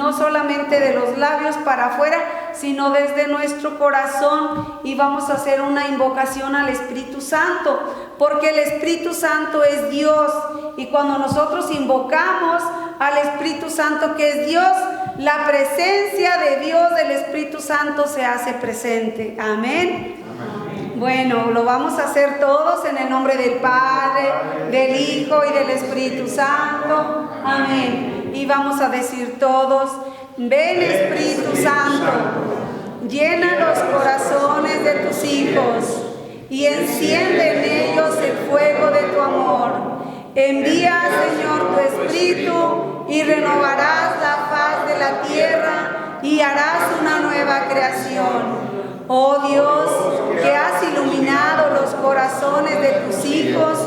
no solamente de los labios para afuera, sino desde nuestro corazón, y vamos a hacer una invocación al Espíritu Santo, porque el Espíritu Santo es Dios, y cuando nosotros invocamos al Espíritu Santo, que es Dios, la presencia de Dios, del Espíritu Santo, se hace presente. Amén. Bueno, lo vamos a hacer todos en el nombre del Padre, del Hijo y del Espíritu Santo. Amén. Y vamos a decir todos: ven Espíritu Santo, llena los corazones de tus hijos y enciende en ellos el fuego de tu amor. Envía, Señor, tu Espíritu y renovarás la faz de la tierra y harás una nueva creación. Oh Dios, que has iluminado los corazones de tus hijos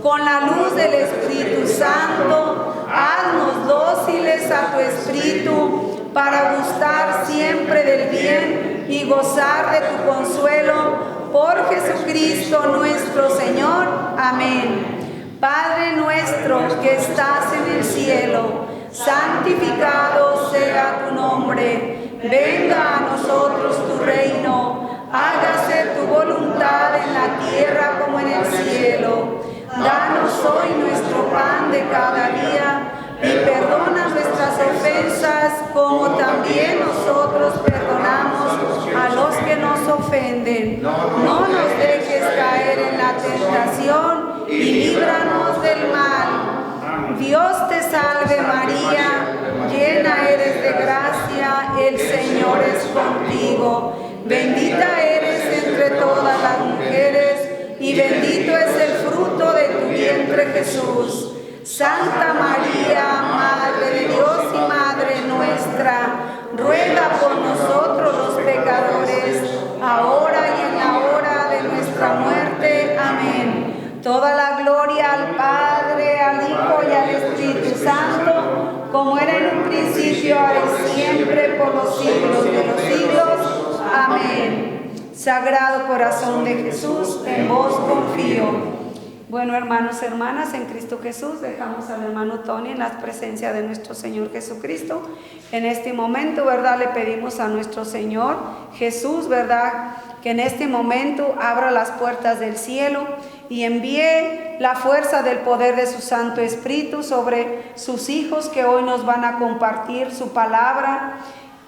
con la luz del Espíritu Santo, haznos dóciles a tu Espíritu para gustar siempre del bien y gozar de tu consuelo por Jesucristo nuestro Señor. Amén. Padre nuestro que estás en el cielo, santificado sea tu nombre. Venga a nosotros tu reino, hágase tu voluntad en la tierra como en el cielo. Danos hoy nuestro pan de cada día y perdona nuestras ofensas como también nosotros perdonamos a los que nos ofenden. No nos dejes caer en la tentación y líbranos del mal. Dios te salve María, llena eres de gracia, el Señor es contigo. Bendita eres entre todas las mujeres y bendito es el fruto de tu vientre Jesús. Santa María, Madre de Dios y Madre nuestra, ruega por nosotros los pecadores, ahora y en la hora de nuestra muerte. Amén. Toda la gloria al Padre, al Hijo y al Espíritu Santo, como era en un principio, ahora y siempre, por los siglos de los siglos. Amén. Sagrado corazón de Jesús, en vos confío. Bueno, hermanos, hermanas, en Cristo Jesús, dejamos al hermano Tony en la presencia de nuestro Señor Jesucristo. En este momento, ¿verdad?, le pedimos a nuestro Señor Jesús, ¿verdad?, que en este momento abra las puertas del cielo y envíe la fuerza del poder de su Santo Espíritu sobre sus hijos que hoy nos van a compartir su palabra,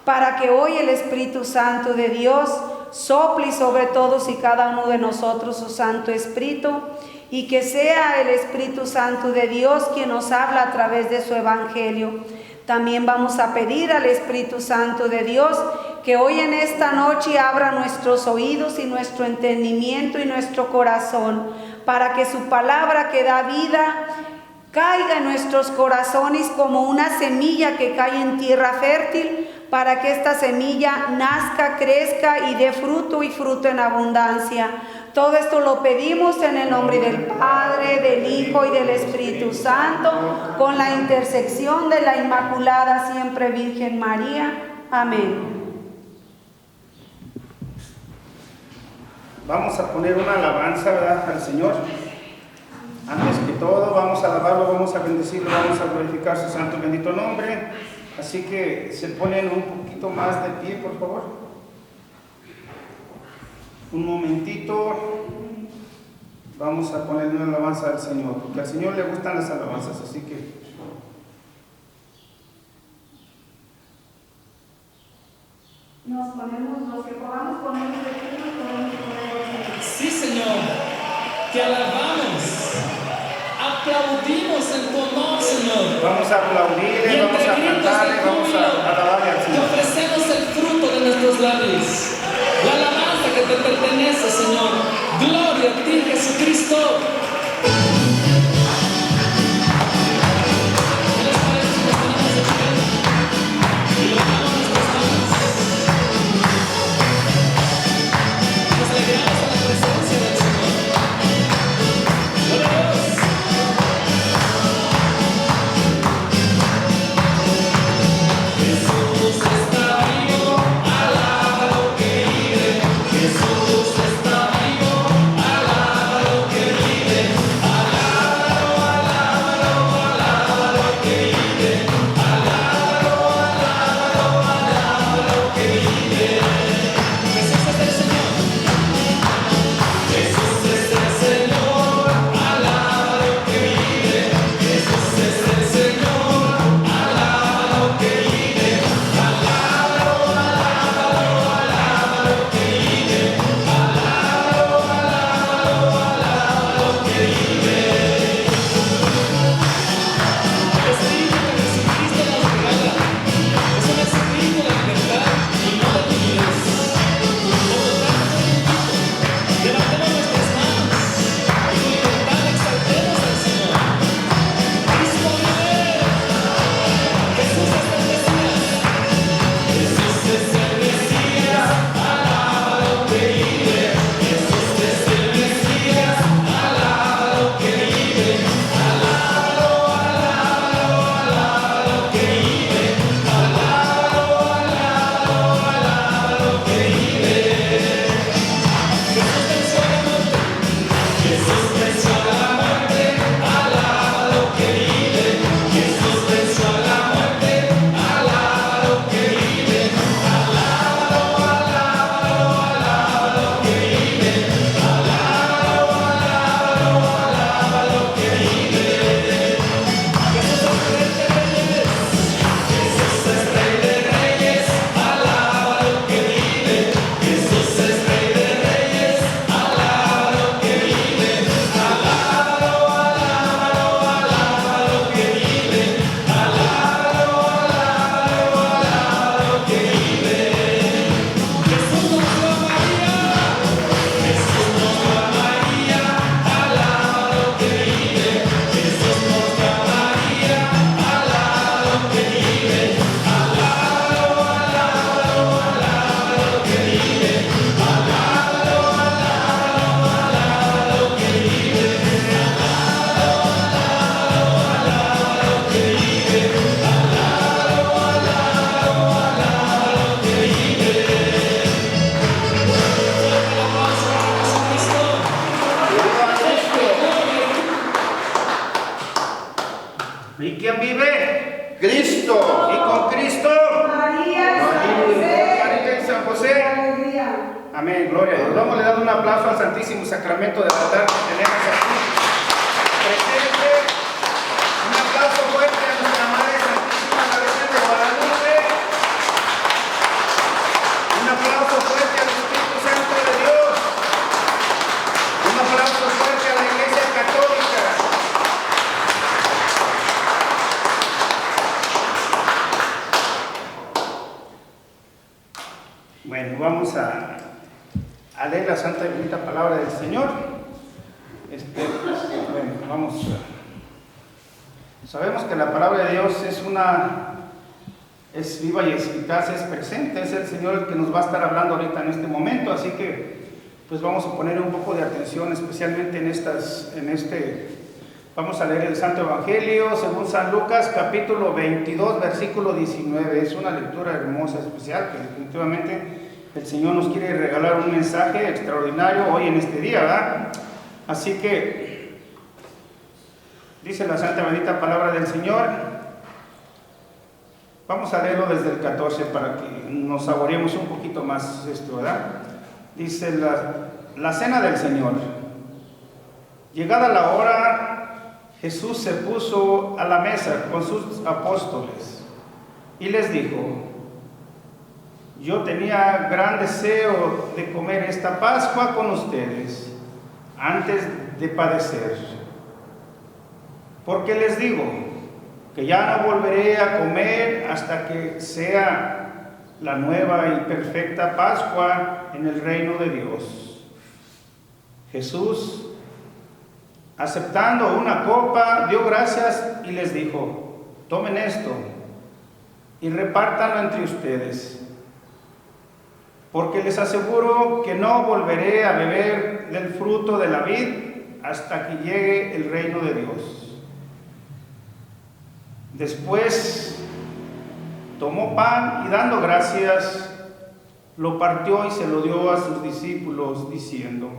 para que hoy el Espíritu Santo de Dios sople sobre todos y cada uno de nosotros su Santo Espíritu, y que sea el Espíritu Santo de Dios quien nos habla a través de su Evangelio. También vamos a pedir al Espíritu Santo de Dios que hoy en esta noche abra nuestros oídos y nuestro entendimiento y nuestro corazón, para que su palabra que da vida caiga en nuestros corazones como una semilla que cae en tierra fértil, para que esta semilla nazca, crezca y dé fruto, y fruto en abundancia. Todo esto lo pedimos en el nombre del Padre, del Hijo y del Espíritu Santo, con la intersección de la Inmaculada Siempre Virgen María. Amén. Vamos a poner una alabanza, ¿verdad?, al Señor. Antes que todo, vamos a alabarlo, vamos a bendecirlo, vamos a glorificar su santo y bendito nombre. Así que se ponen un poquito más de pie, por favor. Un momentito. Vamos a ponerle una alabanza al Señor, porque al Señor le gustan las alabanzas, así que... Nos ponemos, los que podamos ponernos de pie, nos podemos poner. Sí, Señor, te alabamos, aplaudimos en tu honor, Señor. Vamos a aplaudirle, vamos a cantarle, vamos a alabarle al Te Señor. ofrecemos el fruto de nuestros labios, la alabanza que te pertenece, Señor. Gloria a ti, Jesucristo. Amén, gloria a Dios. Vamos a darle un aplauso al Santísimo Sacramento del altar que tenemos aquí presente. Un aplauso fuerte a nuestra Madre Santísima, la Virgen de Guadalupe. Un aplauso fuerte al Espíritu Santo de Dios. Un aplauso fuerte a la Iglesia Católica. Bueno, vamos a leer la santa y bendita palabra del Señor. Bueno, vamos. Sabemos que la palabra de Dios es viva y eficaz, es presente, es el Señor el que nos va a estar hablando ahorita en este momento, así que pues vamos a poner un poco de atención, especialmente vamos a leer el Santo Evangelio según San Lucas, capítulo 22, versículo 19. Es una lectura hermosa, especial, que definitivamente el Señor nos quiere regalar un mensaje extraordinario hoy en este día, ¿verdad? Así que dice la santa bendita palabra del Señor. Vamos a leerlo desde el 14 para que nos saboreemos un poquito más esto, ¿verdad? Dice la cena del Señor. Llegada la hora, Jesús se puso a la mesa con sus apóstoles y les dijo: yo tenía gran deseo de comer esta Pascua con ustedes antes de padecer, porque les digo que ya no volveré a comer hasta que sea la nueva y perfecta Pascua en el reino de Dios. Jesús, aceptando una copa, dio gracias y les dijo: tomen esto y repártanlo entre ustedes, porque les aseguro que no volveré a beber del fruto de la vid hasta que llegue el reino de Dios. Después tomó pan y dando gracias, lo partió y se lo dio a sus discípulos, diciendo: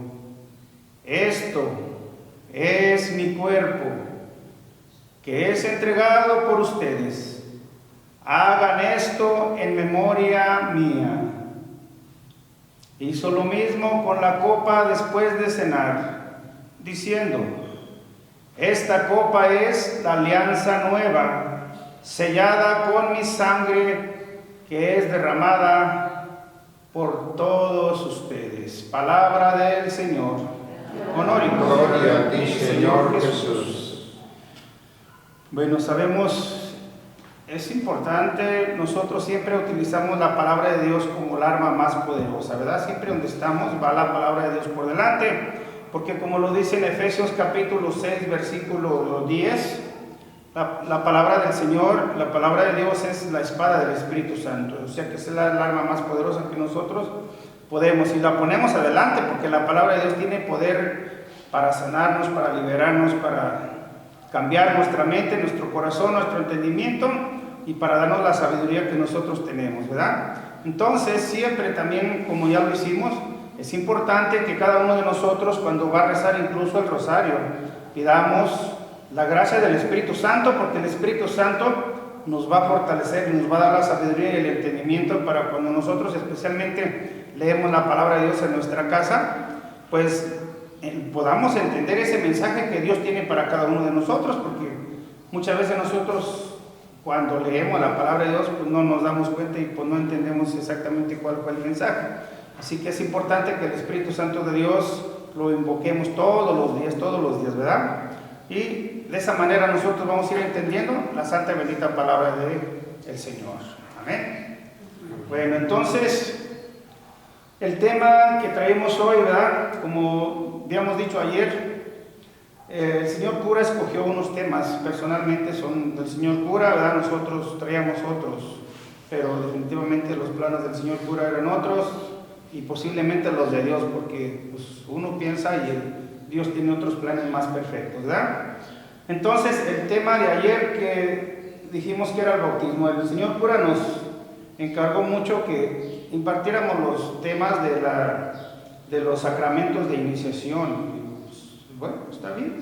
esto es mi cuerpo, que es entregado por ustedes. Hagan esto en memoria mía. Hizo lo mismo con la copa después de cenar, diciendo: esta copa es la alianza nueva, sellada con mi sangre, que es derramada por todos ustedes. Palabra del Señor. Honor y gloria a ti, Señor Jesús. Bueno, sabemos, es importante, nosotros siempre utilizamos la palabra de Dios como el arma más poderosa, ¿verdad? Siempre donde estamos va la palabra de Dios por delante, porque como lo dice en Efesios capítulo 6, versículo 10, la palabra del Señor, la palabra de Dios es la espada del Espíritu Santo, o sea que es el arma más poderosa que nosotros podemos, y la ponemos adelante porque la palabra de Dios tiene poder para sanarnos, para liberarnos, para cambiar nuestra mente, nuestro corazón, nuestro entendimiento, y para darnos la sabiduría que nosotros tenemos, ¿verdad? Entonces, siempre también, como ya lo hicimos, es importante que cada uno de nosotros, cuando va a rezar incluso el rosario, pidamos la gracia del Espíritu Santo, porque el Espíritu Santo nos va a fortalecer y nos va a dar la sabiduría y el entendimiento para cuando nosotros especialmente leemos la palabra de Dios en nuestra casa, pues podamos entender ese mensaje que Dios tiene para cada uno de nosotros, porque muchas veces nosotros cuando leemos la palabra de Dios pues no nos damos cuenta y pues no entendemos exactamente cuál fue el mensaje. Así que es importante que el Espíritu Santo de Dios lo invoquemos todos los días, ¿verdad? Y de esa manera nosotros vamos a ir entendiendo la santa y bendita palabra del Señor. Amén. Bueno, entonces el tema que traemos hoy, ¿verdad? Como habíamos dicho ayer, el señor cura escogió unos temas, personalmente son del señor cura, ¿verdad? Nosotros traíamos otros, pero definitivamente los planes del señor cura eran otros y posiblemente los de Dios, porque pues, uno piensa y Dios tiene otros planes más perfectos, ¿verdad? Entonces el tema de ayer que dijimos que era el bautismo, el señor cura nos encargó mucho que impartiéramos los temas de los sacramentos de iniciación. Bueno, está bien,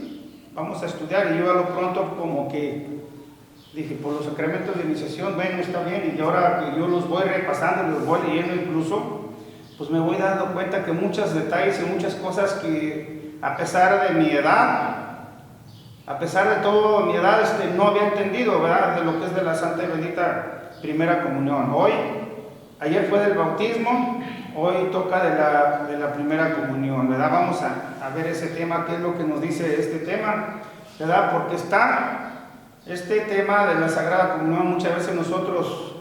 vamos a estudiar. Y yo a lo pronto como que dije, por los sacramentos de iniciación, bueno, está bien, y ahora que yo los voy repasando, los voy leyendo incluso, pues me voy dando cuenta que muchos detalles y muchas cosas que a pesar de mi edad, a pesar de todo mi edad, no había entendido, ¿verdad?, de lo que es de la Santa y Bendita Primera Comunión. Ayer fue del bautismo, hoy toca de la Primera Comunión, ¿verdad? Vamos a ver ese tema, qué es lo que nos dice este tema, ¿verdad? Porque está este tema de la Sagrada Comunión, muchas veces nosotros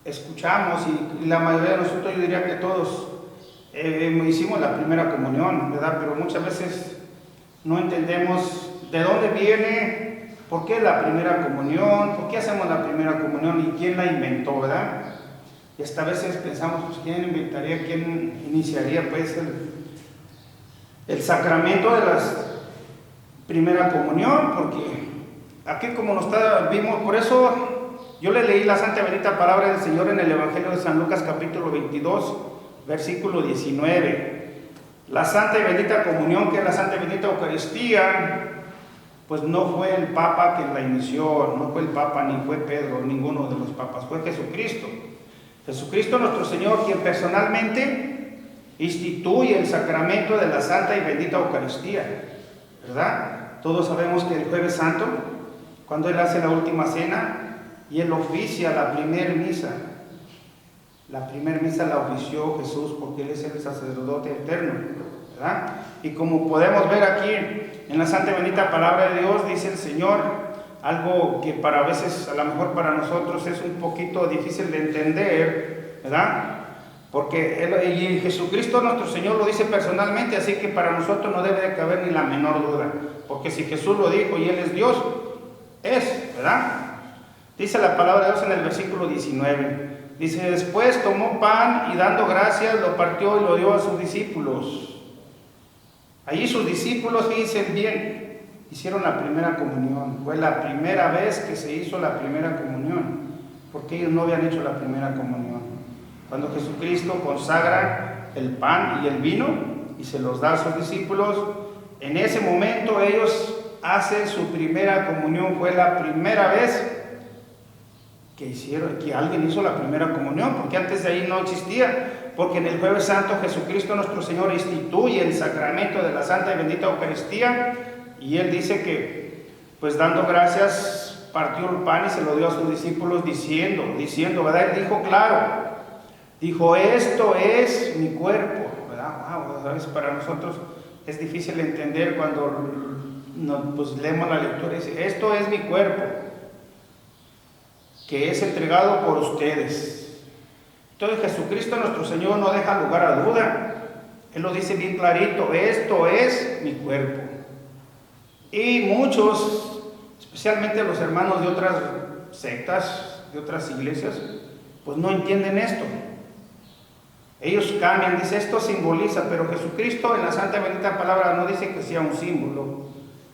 escuchamos y la mayoría de nosotros, yo diría que todos hicimos la Primera Comunión, ¿verdad? Pero muchas veces no entendemos de dónde viene, por qué la Primera Comunión, por qué hacemos la Primera Comunión y quién la inventó, ¿verdad? Y hasta a veces pensamos, pues, ¿quién inventaría, quién iniciaría pues el sacramento de la Primera Comunión? Porque aquí como vimos, por eso yo le leí la Santa y Bendita Palabra del Señor en el Evangelio de San Lucas capítulo 22, versículo 19. La Santa y Bendita Comunión, que es la Santa y Bendita Eucaristía, pues no fue el Papa quien la inició, no fue el Papa, ni fue Pedro, ninguno de los papas, fue Jesucristo. Jesucristo nuestro Señor, quien personalmente instituye el sacramento de la Santa y Bendita Eucaristía, ¿verdad? Todos sabemos que el Jueves Santo, cuando Él hace la última cena y Él oficia la primera misa la ofició Jesús porque Él es el sacerdote eterno, ¿verdad? Y como podemos ver aquí en la Santa y Bendita Palabra de Dios, dice el Señor algo que para a veces, a lo mejor para nosotros es un poquito difícil de entender, ¿verdad? Porque y Jesucristo nuestro Señor lo dice personalmente, así que para nosotros no debe de caber ni la menor duda, porque si Jesús lo dijo y Él es Dios, ¿verdad? Dice la palabra de Dios en el versículo 19, dice: después tomó pan y dando gracias lo partió y lo dio a sus discípulos. Allí sus discípulos, fíjense bien, hicieron la primera comunión. Fue la primera vez que se hizo la primera comunión, porque ellos no habían hecho la primera comunión. Cuando Jesucristo consagra el pan y el vino y se los da a sus discípulos, en ese momento ellos hacen su primera comunión. Fue la primera vez que alguien hizo la primera comunión, porque antes de ahí no existía, porque en el Jueves Santo Jesucristo nuestro Señor instituye el sacramento de la Santa y Bendita Eucaristía, y Él dice que, pues dando gracias, partió el pan y se lo dio a sus discípulos diciendo, ¿verdad? Él dijo claro, dijo: esto es mi cuerpo, ¿verdad? Wow, ¿sabes? Para nosotros es difícil entender cuando pues leemos la lectura y dice: esto es mi cuerpo, que es entregado por ustedes. Entonces Jesucristo nuestro Señor no deja lugar a duda. Él lo dice bien clarito: esto es mi cuerpo. Y muchos, especialmente los hermanos de otras sectas, de otras iglesias, pues no entienden esto. Ellos cambian, dice: esto simboliza, pero Jesucristo en la Santa y Bendita Palabra no dice que sea un símbolo.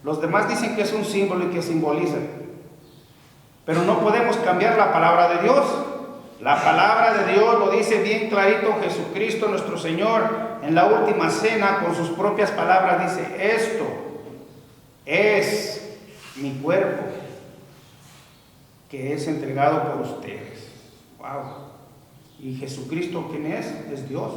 Los demás dicen que es un símbolo y que simboliza. Pero no podemos cambiar la palabra de Dios. La palabra de Dios lo dice bien clarito Jesucristo nuestro Señor en la última cena, con sus propias palabras dice: esto es mi cuerpo, que es entregado por ustedes. Wow. Y Jesucristo, ¿quién es? Es Dios.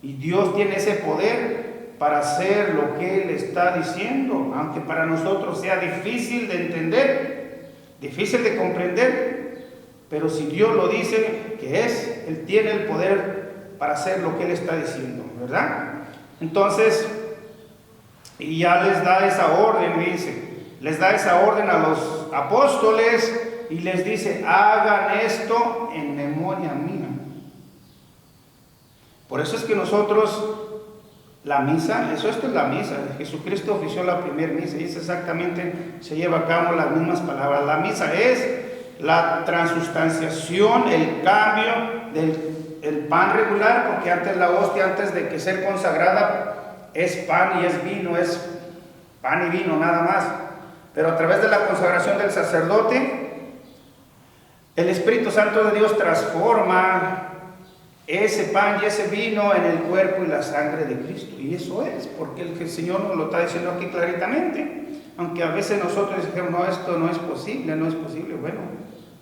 Y Dios tiene ese poder para hacer lo que Él está diciendo, aunque para nosotros sea difícil de entender, difícil de comprender, pero si Dios lo dice que es, Él tiene el poder para hacer lo que Él está diciendo, ¿verdad? Entonces, y ya les da esa orden, les da esa orden a los apóstoles y les dice: hagan esto en memoria mía. Por eso es que nosotros, la misa, esto es la misa. Jesucristo ofició la primera misa y es exactamente, se lleva a cabo las mismas palabras. La misa es la transustanciación, el cambio del pan regular, porque antes la hostia, antes de que ser consagrada, es pan y es vino, es pan y vino nada más. Pero a través de la consagración del sacerdote, el Espíritu Santo de Dios transforma ese pan y ese vino en el cuerpo y la sangre de Cristo. Y eso es, porque el Señor nos lo está diciendo aquí claritamente. Aunque a veces nosotros decimos: no, esto no es posible, no es posible. Bueno,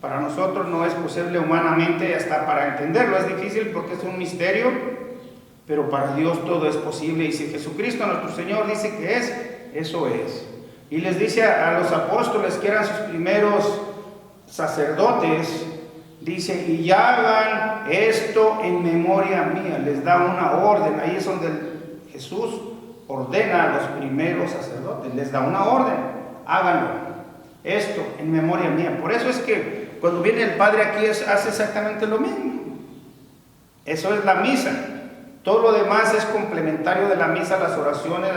Para nosotros no es posible humanamente, hasta para entenderlo es difícil porque es un misterio, pero para Dios todo es posible. Y si Jesucristo nuestro Señor dice que es, eso es. Y les dice a los apóstoles que eran sus primeros sacerdotes, dice, y ya hagan esto en memoria mía. Les da una orden. Ahí es donde Jesús ordena a los primeros sacerdotes, les da una orden, háganlo, esto en memoria mía. Por eso es que cuando viene el Padre aquí hace exactamente lo mismo. Eso es la misa. Todo lo demás es complementario de la misa, las oraciones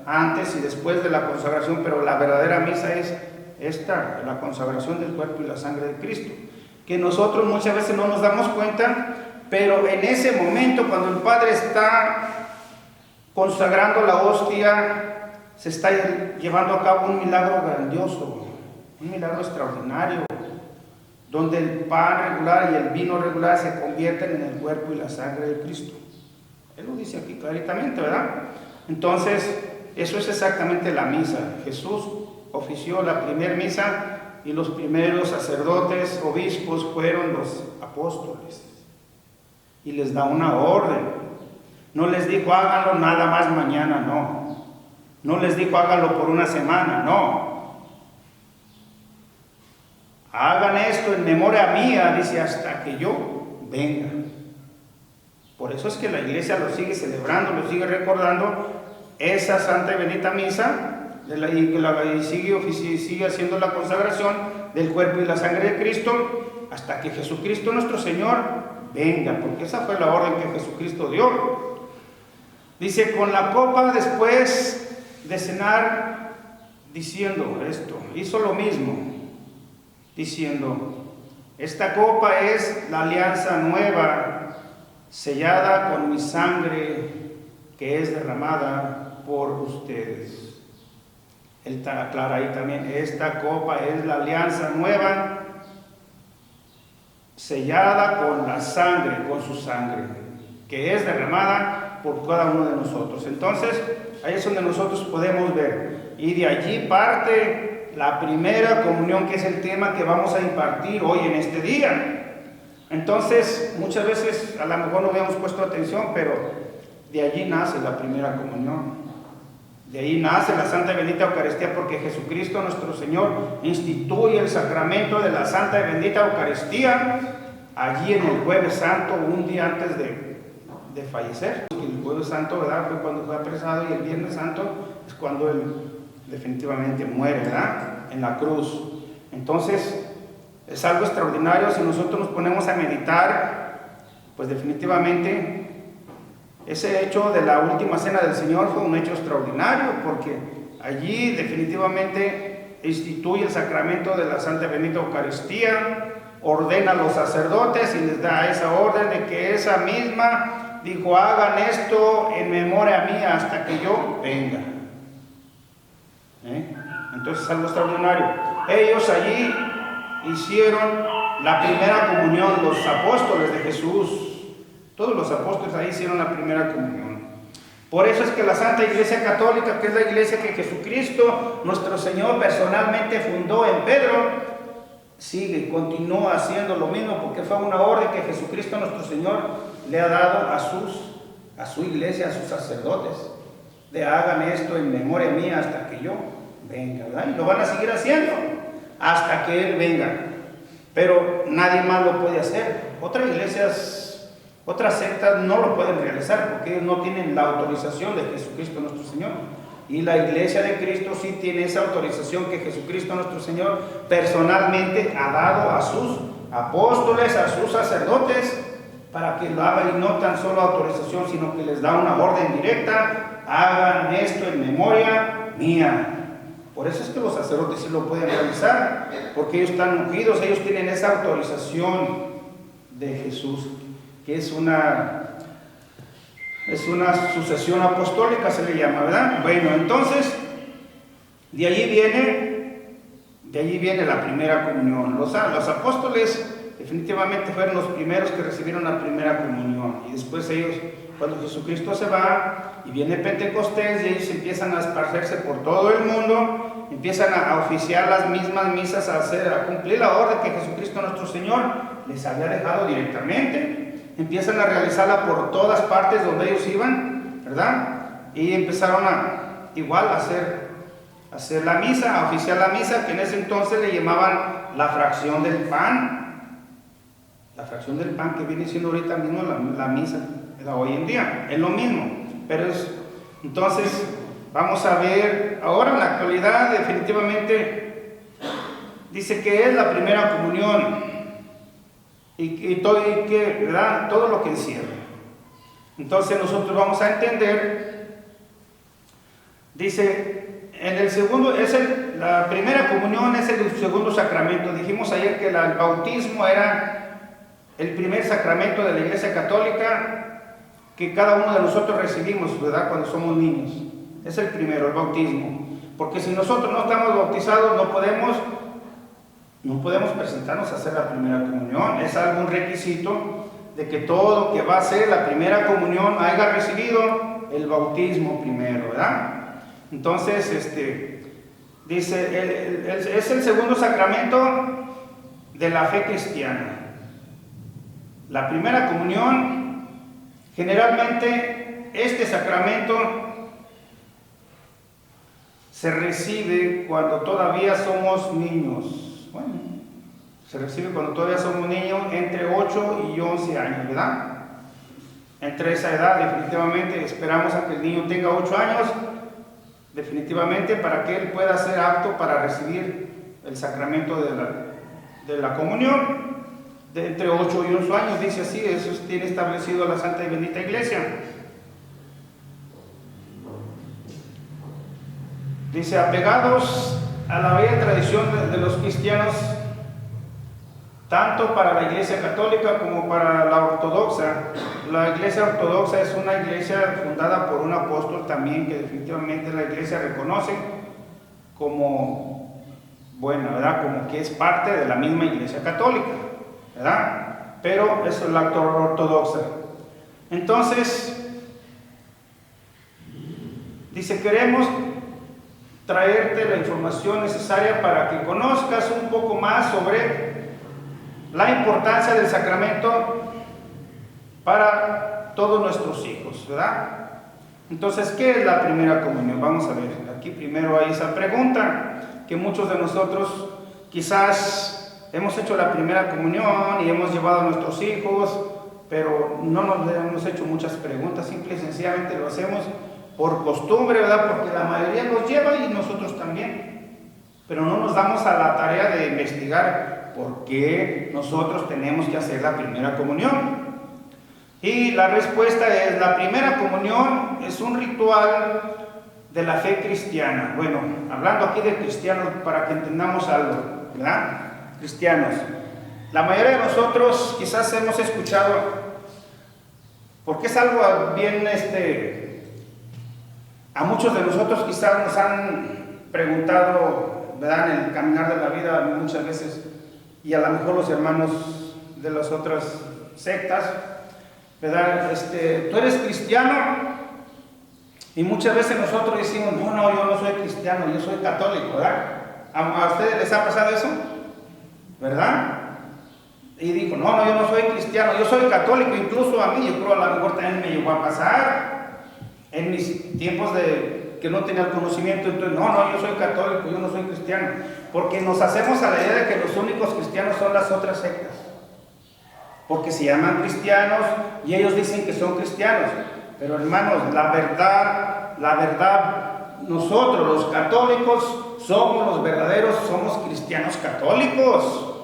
antes y después de la consagración, pero la verdadera misa es esta, la consagración del cuerpo y la sangre de Cristo, que nosotros muchas veces no nos damos cuenta, pero en ese momento cuando el Padre está consagrando la hostia, se está llevando a cabo un milagro grandioso, un milagro extraordinario, donde el pan regular y el vino regular se convierten en el cuerpo y la sangre de Cristo. Él lo dice aquí claritamente, ¿verdad? Entonces, eso es exactamente la misa. Jesús ofició la primera misa y los primeros sacerdotes, obispos, fueron los apóstoles. Y les da una orden. No les dijo háganlo nada más mañana, no. No les dijo háganlo por una semana, no. Hagan esto en memoria mía, dice, hasta que yo venga. Por eso es que la iglesia lo sigue celebrando, lo sigue recordando, esa santa y bendita misa, y sigue haciendo la consagración del cuerpo y la sangre de Cristo, hasta que Jesucristo nuestro Señor venga, porque esa fue la orden que Jesucristo dio. Dice, con la copa después de cenar, diciendo esto, hizo lo mismo, diciendo, esta copa es la alianza nueva, sellada con mi sangre, que es derramada por ustedes. Él aclara ahí también, esta copa es la alianza nueva, sellada con la sangre, con su sangre, que es derramada por cada uno de nosotros. Entonces, ahí es donde nosotros podemos ver, y de allí parte la primera comunión, que es el tema que vamos a impartir hoy en este día. Entonces, muchas veces a lo mejor no habíamos puesto atención, pero de allí nace la primera comunión. De ahí nace la Santa y Bendita Eucaristía, porque Jesucristo nuestro Señor instituye el sacramento de la Santa y Bendita Eucaristía allí en el Jueves Santo, un día antes de fallecer. El Jueves Santo, ¿verdad?, fue cuando fue apresado, y el Viernes Santo es cuando él definitivamente muere, ¿verdad?, en la cruz. Entonces, es algo extraordinario. Si nosotros nos ponemos a meditar, pues definitivamente ese hecho de la última cena del Señor fue un hecho extraordinario, porque allí definitivamente instituye el sacramento de la Santa y Bendita Eucaristía, ordena a los sacerdotes y les da esa orden de que esa misma dijo, hagan esto en memoria mía hasta que yo venga. Entonces es algo extraordinario. Ellos allí hicieron la primera comunión, los apóstoles de Jesús. Todos los apóstoles ahí hicieron la primera comunión. Por eso es que la Santa Iglesia Católica, que es la iglesia que Jesucristo, nuestro Señor, personalmente fundó en Pedro, sigue y continúa haciendo lo mismo, porque fue una orden que Jesucristo, nuestro Señor, le ha dado a su iglesia, a sus sacerdotes, de hagan esto en memoria mía hasta que yo venga, ¿verdad? Y lo van a seguir haciendo hasta que Él venga. Pero nadie más lo puede hacer. Otras iglesias, otras sectas no lo pueden realizar, porque ellos no tienen la autorización de Jesucristo nuestro Señor. Y la iglesia de Cristo sí tiene esa autorización que Jesucristo nuestro Señor personalmente ha dado a sus apóstoles, a sus sacerdotes, para que lo hagan, y no tan solo autorización, sino que les da una orden directa: hagan esto en memoria mía. Por eso es que los sacerdotes sí lo pueden realizar, porque ellos están ungidos, ellos tienen esa autorización de Jesús, que es una sucesión apostólica, se le llama, ¿verdad? Bueno, entonces, de allí viene la primera comunión. Los apóstoles definitivamente fueron los primeros que recibieron la primera comunión, y después ellos, cuando Jesucristo se va y viene Pentecostés, y ellos empiezan a esparcerse por todo el mundo, empiezan a oficiar las mismas misas, a cumplir la orden que Jesucristo nuestro Señor les había dejado directamente. Empiezan a realizarla por todas partes donde ellos iban, ¿verdad? Y empezaron igual a hacer la misa, a oficiar la misa, que en ese entonces le llamaban la fracción del pan. La fracción del pan, que viene siendo ahorita mismo la misa, hoy en día, es lo mismo. Pero entonces, vamos a ver, ahora en la actualidad, definitivamente, dice que es la primera comunión, ¿verdad? Todo lo que encierra. Entonces nosotros vamos a entender, dice, la primera comunión es el segundo sacramento. Dijimos ayer que el bautismo era el primer sacramento de la Iglesia Católica que cada uno de nosotros recibimos, ¿verdad? Cuando somos niños. Es el primero, el bautismo. Porque si nosotros no estamos bautizados, no podemos presentarnos a hacer la primera comunión. Es algún requisito de que todo que va a ser la primera comunión haya recibido el bautismo primero, ¿verdad? Entonces, dice, es el segundo sacramento de la fe cristiana. La primera comunión, generalmente, este sacramento se recibe cuando todavía somos niños. Bueno, se recibe cuando todavía somos niños entre 8 y 11 años, ¿verdad? Entre esa edad, definitivamente, esperamos a que el niño tenga 8 años, definitivamente, para que él pueda ser apto para recibir el sacramento de la comunión. De entre 8 y 11 años, dice así, eso tiene establecido la Santa y Bendita Iglesia. Dice, apegados a la bella tradición de los cristianos, tanto para la Iglesia Católica como para la Ortodoxa. La Iglesia Ortodoxa es una iglesia fundada por un apóstol también, que definitivamente la Iglesia reconoce como buena, ¿verdad? Como que es parte de la misma Iglesia Católica, ¿verdad? Pero eso es la Ortodoxa. Entonces, dice, queremos traerte la información necesaria para que conozcas un poco más sobre la importancia del sacramento para todos nuestros hijos, ¿verdad? Entonces, ¿qué es la primera comunión? Vamos a ver, aquí primero hay esa pregunta, que muchos de nosotros quizás hemos hecho la primera comunión y hemos llevado a nuestros hijos, pero no nos hemos hecho muchas preguntas, simple y sencillamente lo hacemos por costumbre, ¿verdad? Porque la mayoría los lleva y nosotros también, pero no nos damos a la tarea de investigar por qué nosotros tenemos que hacer la primera comunión. Y la respuesta es, la primera comunión es un ritual de la fe cristiana. Bueno, hablando aquí de cristianos para que entendamos algo, ¿verdad? Cristianos. La mayoría de nosotros quizás hemos escuchado, porque es algo bien, a muchos de nosotros quizás nos han preguntado, ¿verdad? En el caminar de la vida muchas veces, y a lo mejor los hermanos de las otras sectas, ¿verdad? ¿Tú eres cristiano? Y muchas veces nosotros decimos, no, yo no soy cristiano, yo soy católico, ¿verdad? ¿A ustedes les ha pasado eso? ¿Verdad? Y dijo, no, yo no soy cristiano, yo soy católico. Incluso a mí, yo creo a lo mejor también me llegó a pasar en mis tiempos de que no tenía el conocimiento. Entonces, no, yo soy católico, yo no soy cristiano, porque nos hacemos a la idea de que los únicos cristianos son las otras sectas, porque se llaman cristianos y ellos dicen que son cristianos. Pero hermanos, la verdad, nosotros los católicos somos los verdaderos, somos cristianos católicos.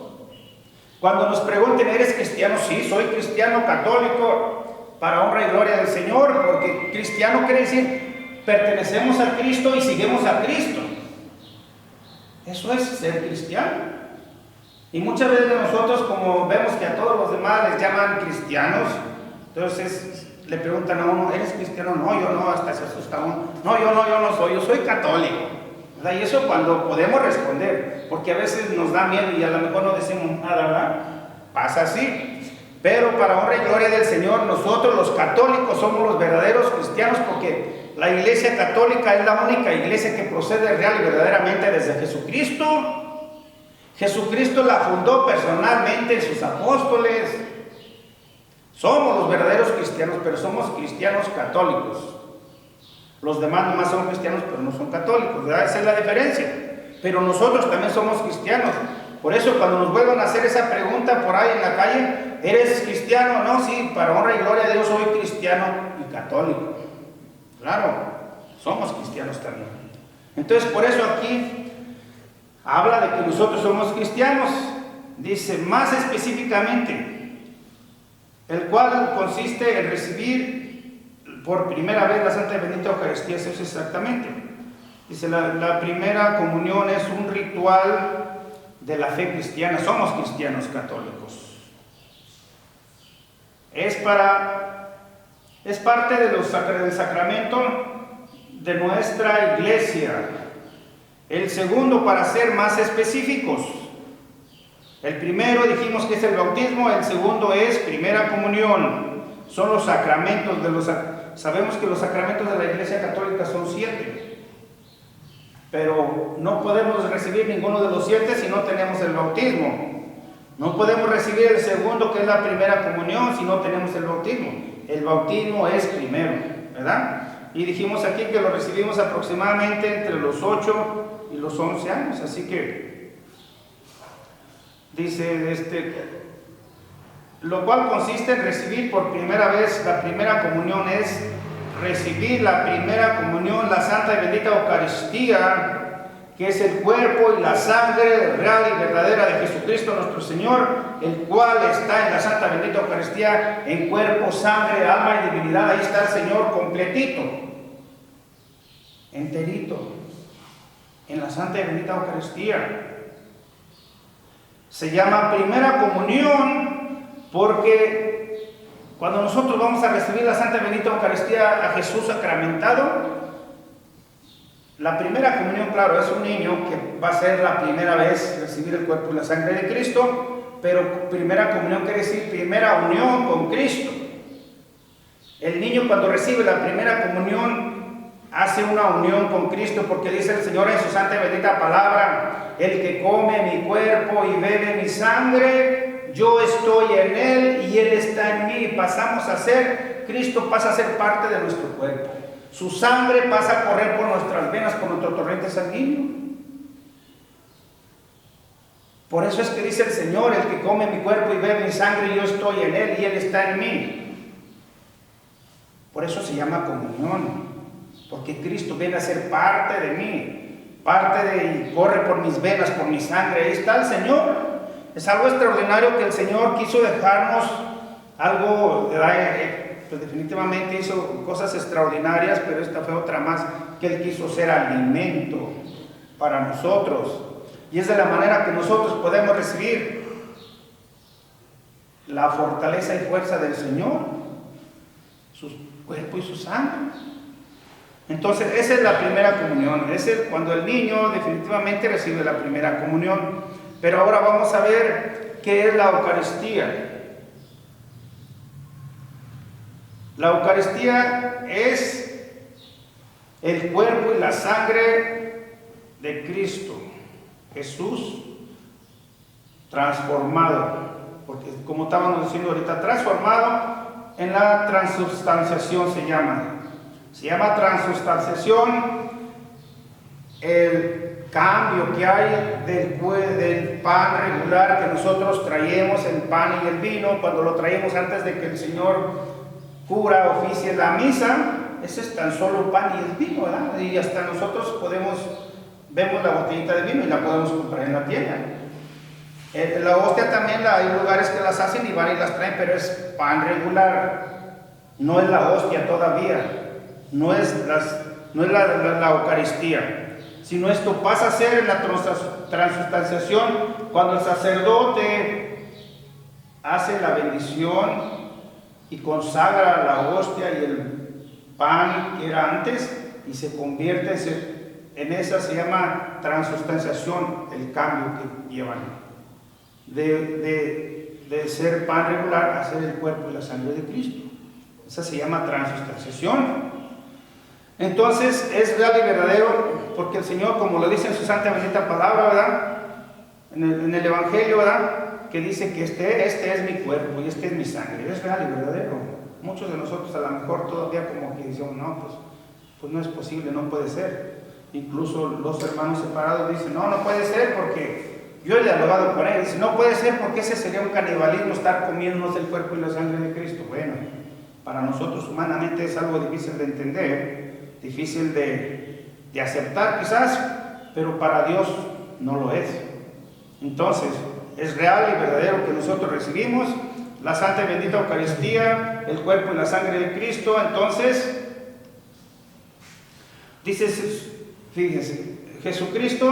Cuando nos pregunten, ¿eres cristiano? Sí, soy cristiano católico, para honra y gloria del Señor, porque cristiano quiere decir, pertenecemos a Cristo y seguimos a Cristo. Eso es ser cristiano. Y muchas veces nosotros, como vemos que a todos los demás les llaman cristianos, entonces le preguntan a uno, ¿eres cristiano? No, yo no, hasta se asusta uno. No, yo no soy, yo soy católico. ¿Verdad? Y eso cuando podemos responder, porque a veces nos da miedo y a lo mejor no decimos nada, ¿verdad? Pasa así. Pero para honra y gloria del Señor, nosotros los católicos somos los verdaderos cristianos, porque la Iglesia Católica es la única iglesia que procede real y verdaderamente desde Jesucristo. Jesucristo la fundó personalmente en sus apóstoles. Somos los verdaderos cristianos, pero somos cristianos católicos. Los demás nomás son cristianos, pero no son católicos, ¿verdad? Esa es la diferencia. Pero nosotros también somos cristianos. Por eso cuando nos vuelvan a hacer esa pregunta por ahí en la calle, ¿eres cristiano? No, sí, para honra y gloria a Dios soy cristiano y católico. Claro, somos cristianos también. Entonces por eso aquí habla de que nosotros somos cristianos. Dice más específicamente, el cual consiste en recibir por primera vez la Santa y Bendita Eucaristía. Eso es exactamente. Dice, la primera comunión es un ritual de la fe cristiana. Somos cristianos católicos. Es parte de del sacramento de nuestra iglesia. El segundo, para ser más específicos, el primero dijimos que es el bautismo, el segundo es primera comunión. Son los sacramentos sabemos que los sacramentos de la Iglesia Católica son 7, pero no podemos recibir ninguno de los 7 si no tenemos el bautismo. No podemos recibir el segundo, que es la primera comunión, si no tenemos el bautismo. El bautismo es primero, ¿verdad? Y dijimos aquí que lo recibimos aproximadamente entre los 8 y los 11 años, así que dice lo cual consiste en recibir por primera vez la primera comunión, es recibir la primera comunión, la Santa y Bendita Eucaristía, que es el cuerpo y la sangre real y verdadera de Jesucristo nuestro Señor, el cual está en la Santa y Bendita Eucaristía, en cuerpo, sangre, alma y divinidad. Ahí está el Señor completito, enterito, en la Santa y Bendita Eucaristía. Se llama primera comunión porque cuando nosotros vamos a recibir la Santa y Bendita Eucaristía a Jesús sacramentado, la primera comunión, claro, es un niño que va a ser la primera vez recibir el cuerpo y la sangre de Cristo, pero primera comunión quiere decir primera unión con Cristo. El niño cuando recibe la primera comunión hace una unión con Cristo, porque dice el Señor en su santa y bendita palabra: el que come mi cuerpo y bebe mi sangre, yo estoy en él y él está en mí. Cristo pasa a ser parte de nuestro cuerpo. Su sangre pasa a correr por nuestras venas, por nuestro torrente sanguíneo. Por eso es que dice el Señor: el que come mi cuerpo y bebe mi sangre, yo estoy en él y él está en mí. Por eso se llama comunión, porque Cristo viene a ser parte de mí, y corre por mis venas, por mi sangre. Ahí está el Señor. Es algo extraordinario que el Señor quiso dejarnos algo, pues definitivamente hizo cosas extraordinarias, pero esta fue otra más, que Él quiso ser alimento para nosotros. Y es de la manera que nosotros podemos recibir la fortaleza y fuerza del Señor, su cuerpo y su sangre. Entonces, esa es la primera comunión. Es cuando el niño definitivamente recibe la primera comunión. Pero ahora vamos a ver qué es la Eucaristía. La Eucaristía es el cuerpo y la sangre de Cristo, Jesús transformado, porque como estábamos diciendo ahorita, transformado en la transubstanciación se llama transubstanciación el cambio que hay del pan regular que nosotros traemos, el pan y el vino, cuando lo traemos antes de que el Señor cura, oficie la misa. Ese es tan solo pan y el vino, ¿verdad? Y hasta nosotros vemos la botellita de vino y la podemos comprar en la tienda. La hostia también, hay lugares que las hacen y van y las traen, pero es pan regular, no es la hostia todavía, no es la Eucaristía, sino esto pasa a ser en la transubstanciación, cuando el sacerdote hace la bendición y consagra la hostia y el pan que era antes y se convierte en esa, se llama transubstanciación, el cambio que llevan de ser pan regular a ser el cuerpo y la sangre de Cristo. Esa se llama transubstanciación. Entonces es real y verdadero, porque el Señor, como lo dice en su santa y bendita palabra, ¿verdad? En el Evangelio, ¿verdad? Que dice que este es mi cuerpo y este es mi sangre. Es real y verdadero. Muchos de nosotros a lo mejor todavía como que decimos, no, pues no es posible, no puede ser. Incluso los hermanos separados dicen, no puede ser porque yo he dialogado con él. Dice, no puede ser porque ese sería un canibalismo, estar comiéndonos el cuerpo y la sangre de Cristo. Bueno, para nosotros humanamente es algo difícil de entender, difícil de aceptar quizás, pero para Dios no lo es. Entonces, es real y verdadero que nosotros recibimos la santa y bendita Eucaristía, el cuerpo y la sangre de Cristo. Entonces, dice, fíjense, Jesucristo,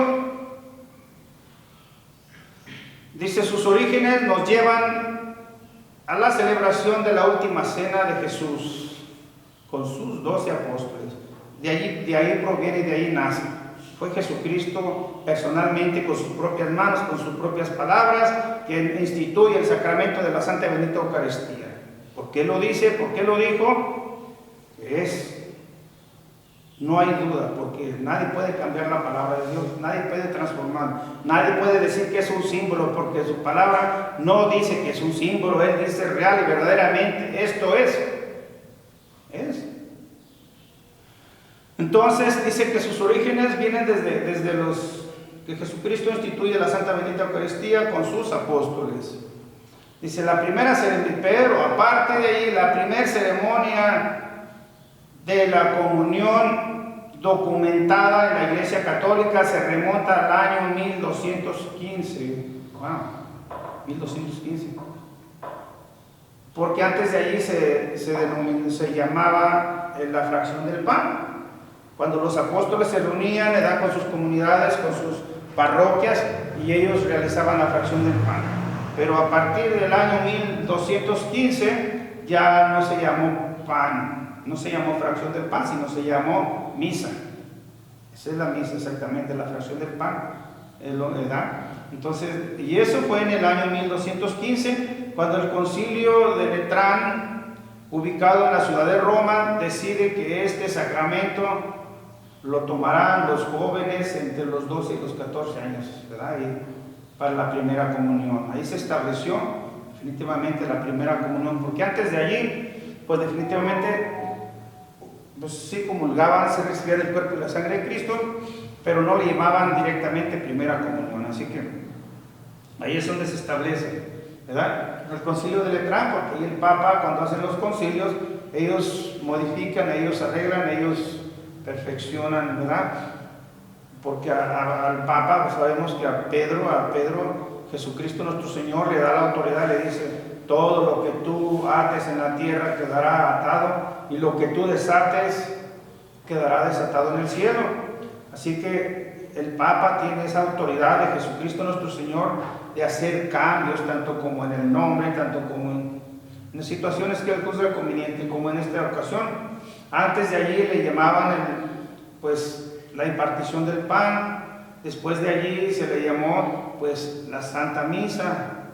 dice, sus orígenes nos llevan a la celebración de la última cena de Jesús con sus 12 apóstoles. De ahí proviene y de ahí nace. Fue Jesucristo personalmente, con sus propias manos, con sus propias palabras, quien instituye el sacramento de la santa y bendita Eucaristía. ¿Por qué lo dice? ¿Por qué lo dijo? No hay duda, porque nadie puede cambiar la palabra de Dios, nadie puede transformar, nadie puede decir que es un símbolo, porque su palabra no dice que es un símbolo, Él dice real y verdaderamente, esto es. Entonces dice que sus orígenes vienen desde los que Jesucristo instituye la Santa Bendita Eucaristía con sus apóstoles. Dice la primera ceremonia, pero aparte de ahí, la primera ceremonia de la comunión documentada en la Iglesia Católica se remonta al año 1215. Wow, 1215. Porque antes de allí se llamaba la fracción del pan. Cuando los apóstoles se reunían, con sus comunidades, con sus parroquias, y ellos realizaban la fracción del pan. Pero a partir del año 1215 ya no se llamó pan, no se llamó fracción del pan, sino se llamó misa. Esa es la misa exactamente, la fracción del pan, ¿verdad? Entonces, y eso fue en el año 1215, cuando el concilio de Letrán, ubicado en la ciudad de Roma, decide que este sacramento lo tomarán los jóvenes entre los 12 y los 14 años, ¿verdad? Y para la primera comunión. Ahí se estableció definitivamente la primera comunión, porque antes de allí, pues definitivamente, pues sí comulgaban, se recibían el cuerpo y la sangre de Cristo, pero no le llamaban directamente primera comunión. Así que ahí es donde se establece, ¿verdad? El concilio de Letrán, porque ahí el Papa, cuando hacen los concilios, ellos modifican, ellos arreglan, ellos perfeccionan, ¿verdad? Porque al Papa, pues sabemos que a Pedro, Jesucristo nuestro Señor le da la autoridad, le dice, todo lo que tú ates en la tierra quedará atado, y lo que tú desates quedará desatado en el cielo. Así que el Papa tiene esa autoridad de Jesucristo nuestro Señor de hacer cambios, tanto como en el nombre, tanto como en situaciones que él juzga conveniente, como en esta ocasión. Antes de allí le llamaban la impartición del pan. Después de allí se le llamó la Santa Misa,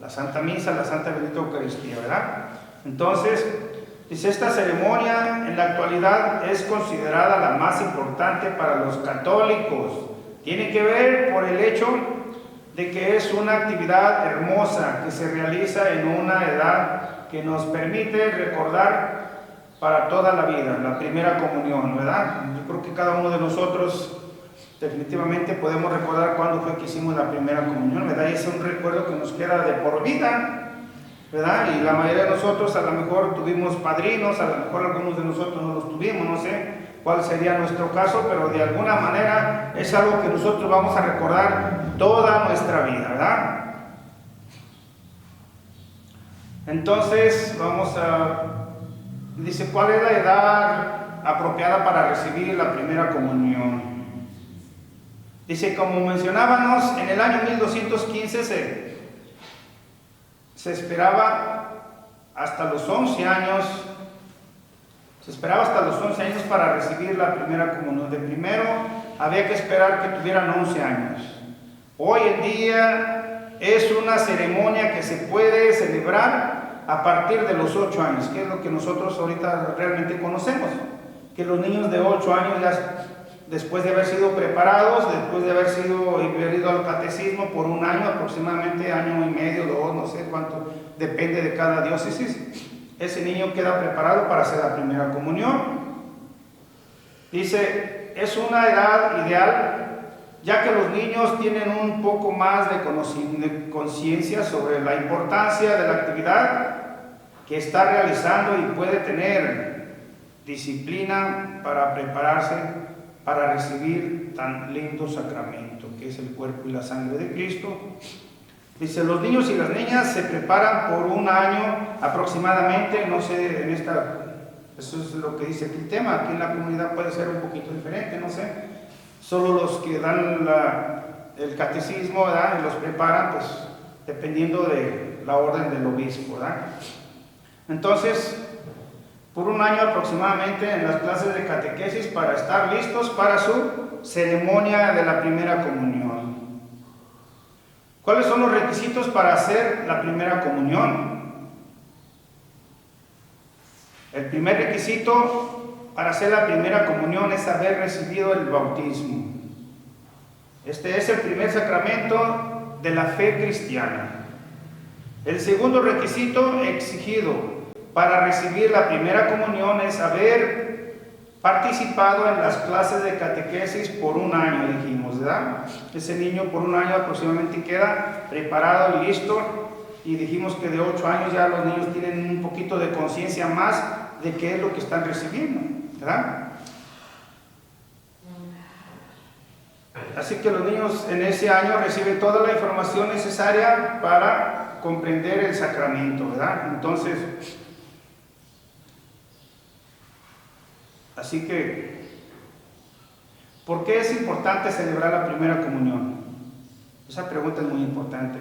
la Santa Bendita Eucaristía, ¿verdad? Entonces, dice, esta ceremonia en la actualidad es considerada la más importante para los católicos. Tiene que ver por el hecho de que es una actividad hermosa que se realiza en una edad que nos permite recordar para toda la vida la primera comunión, ¿verdad? Yo creo que cada uno de nosotros definitivamente podemos recordar cuándo fue que hicimos la primera comunión, ¿verdad? Y es un recuerdo que nos queda de por vida, ¿verdad? Y la mayoría de nosotros a lo mejor tuvimos padrinos, a lo mejor algunos de nosotros no los tuvimos, no sé cuál sería nuestro caso, pero de alguna manera es algo que nosotros vamos a recordar toda nuestra vida, ¿verdad? Entonces, dice, ¿cuál es la edad apropiada para recibir la primera comunión? Dice, como mencionábamos, en el año 1215 se esperaba hasta los 11 años, para recibir la primera comunión. De primero había que esperar que tuvieran 11 años. Hoy en día es una ceremonia que se puede celebrar a partir de los 8 años, que es lo que nosotros ahorita realmente conocemos. que los niños de 8 años, ya después de haber sido preparados, después de haber ido al catecismo por un año, aproximadamente año y medio, 2, no sé cuánto, depende de cada diócesis, ese niño queda preparado para hacer la primera comunión. Dice, es una edad ideal, ya que los niños tienen un poco más de conciencia sobre la importancia de la actividad que está realizando y puede tener disciplina para prepararse para recibir tan lindo sacramento que es el cuerpo y la sangre de Cristo. Dice, los niños y las niñas se preparan por un año aproximadamente, no sé, eso es lo que dice aquí el tema, aquí en la comunidad puede ser un poquito diferente, no sé, solo los que dan el catecismo, ¿verdad?, y los preparan, pues, dependiendo de la orden del obispo, ¿verdad? Entonces, por un año aproximadamente en las clases de catequesis para estar listos para su ceremonia de la primera comunión. ¿Cuáles son los requisitos para hacer la primera comunión? El primer requisito para hacer la primera comunión es haber recibido el bautismo. Este es el primer sacramento de la fe cristiana. El segundo requisito exigido para recibir la primera comunión es haber participado en las clases de catequesis por un año, dijimos, ¿verdad? Ese niño por un año aproximadamente queda preparado y listo, y dijimos que de 8 años ya los niños tienen un poquito de conciencia más de qué es lo que están recibiendo, ¿verdad? Así que los niños en ese año reciben toda la información necesaria para comprender el sacramento, ¿verdad? Entonces, así que, ¿por qué es importante celebrar la primera comunión? Esa pregunta es muy importante.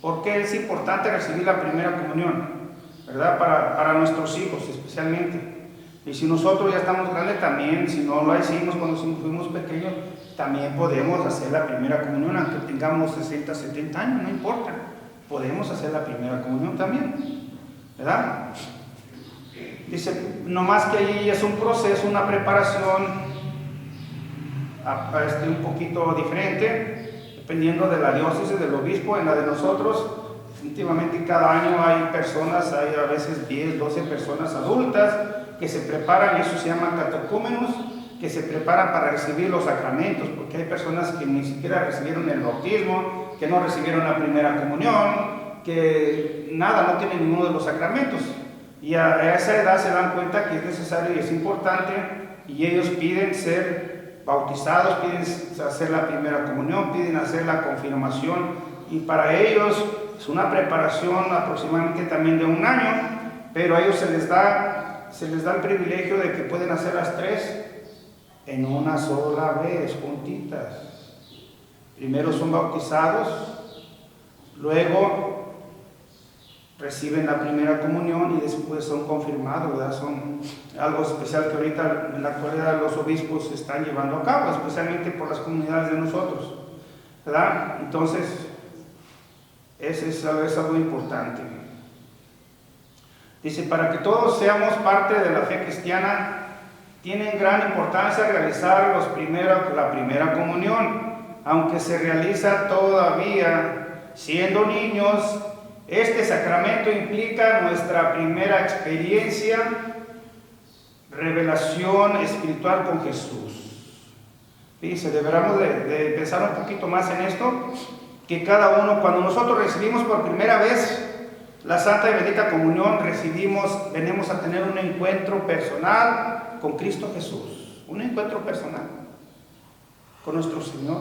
¿Por qué es importante recibir la primera comunión? ¿Verdad? Para nuestros hijos especialmente. Y si nosotros ya estamos grandes también, si no lo hicimos cuando fuimos pequeños, también podemos hacer la primera comunión, aunque tengamos 60, 70 años, no importa. Podemos hacer la primera comunión también, ¿verdad? Dice, nomás que ahí es un proceso, una preparación un poquito diferente, dependiendo de la diócesis, del obispo. En la de nosotros, definitivamente cada año hay personas, hay a veces 10, 12 personas adultas que se preparan, y eso se llama catecúmenos, que se preparan para recibir los sacramentos, porque hay personas que ni siquiera recibieron el bautismo, que no recibieron la primera comunión, que nada, no tienen ninguno de los sacramentos. Y a esa edad se dan cuenta que es necesario y es importante, y ellos piden ser bautizados, piden hacer la primera comunión, piden hacer la confirmación, y para ellos es una preparación aproximadamente también de un año, pero a ellos se les da el privilegio de que pueden hacer las 3 en una sola vez, juntitas. Primero son bautizados, luego reciben la primera comunión y después son confirmados, ¿verdad? Son algo especial que ahorita en la actualidad los obispos están llevando a cabo, especialmente por las comunidades de nosotros, ¿verdad? Entonces, ese es algo importante. Dice, para que todos seamos parte de la fe cristiana, tiene gran importancia realizar la primera comunión, aunque se realiza todavía siendo niños. Este sacramento implica nuestra primera experiencia, revelación espiritual con Jesús. Fíjense, deberíamos de pensar un poquito más en esto, que cada uno, cuando nosotros recibimos por primera vez la Santa y Bendita Comunión, venimos a tener un encuentro personal con Cristo Jesús, un encuentro personal con nuestro Señor,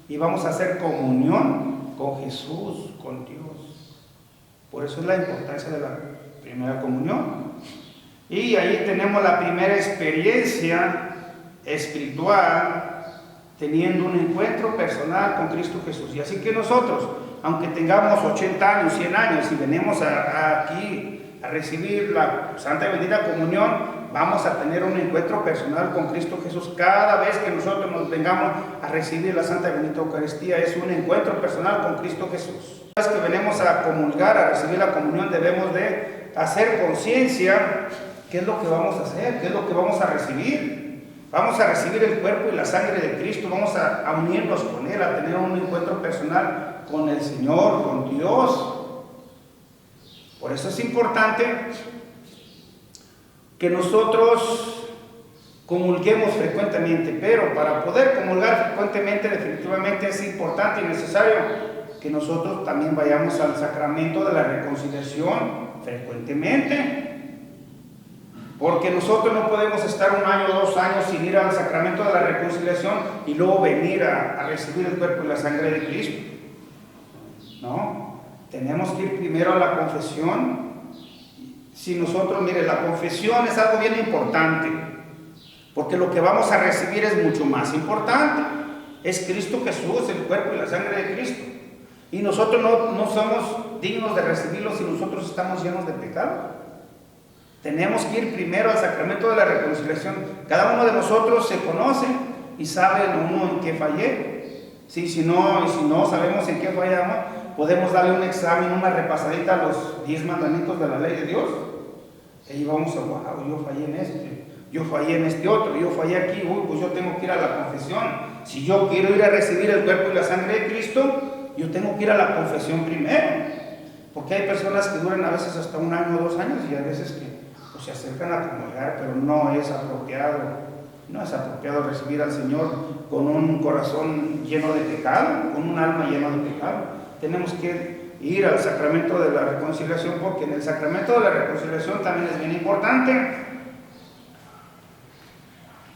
y vamos a hacer comunión con Jesús, con Dios. Por eso es la importancia de la primera comunión. Y ahí tenemos la primera experiencia espiritual, teniendo un encuentro personal con Cristo Jesús. Y así que nosotros, aunque tengamos 80 años, 100 años, y venimos aquí a recibir la Santa y Bendita Comunión, vamos a tener un encuentro personal con Cristo Jesús. Cada vez que nosotros nos vengamos a recibir la Santa y Bendita Eucaristía, es un encuentro personal con Cristo Jesús. Cada vez que venimos a comulgar, a recibir la comunión, debemos de hacer conciencia ¿qué es lo que vamos a hacer? ¿Qué es lo que vamos a recibir? Vamos a recibir el cuerpo y la sangre de Cristo, vamos a unirnos con Él, a tener un encuentro personal con el Señor, con Dios. Por eso es importante que nosotros comulguemos frecuentemente, pero para poder comulgar frecuentemente definitivamente es importante y necesario que nosotros también vayamos al sacramento de la reconciliación frecuentemente. Porque nosotros no podemos estar 1 año o 2 años sin ir al sacramento de la reconciliación y luego venir a recibir el cuerpo y la sangre de Cristo. No, tenemos que ir primero a la confesión. Si nosotros, mire, la confesión es algo bien importante, porque lo que vamos a recibir es mucho más importante. Es Cristo Jesús, el cuerpo y la sangre de Cristo. Y nosotros no somos dignos de recibirlo si nosotros estamos llenos de pecado. Tenemos que ir primero al sacramento de la reconciliación. Cada uno de nosotros se conoce y sabe uno en qué fallé. Sí, si no sabemos en qué fallamos, podemos darle un examen, una repasadita a los 10 mandamientos de la ley de Dios. Y ahí vamos a, wow, yo fallé en este, yo fallé en este otro, yo fallé aquí, pues yo tengo que ir a la confesión. Si yo quiero ir a recibir el cuerpo y la sangre de Cristo, yo tengo que ir a la confesión primero. Porque hay personas que duran a veces hasta 1 año o 2 años y a veces que se acercan a comulgar, pero no es apropiado recibir al Señor con un corazón lleno de pecado, con un alma llena de pecado. Tenemos que ir al sacramento de la reconciliación, porque en el sacramento de la reconciliación también es bien importante,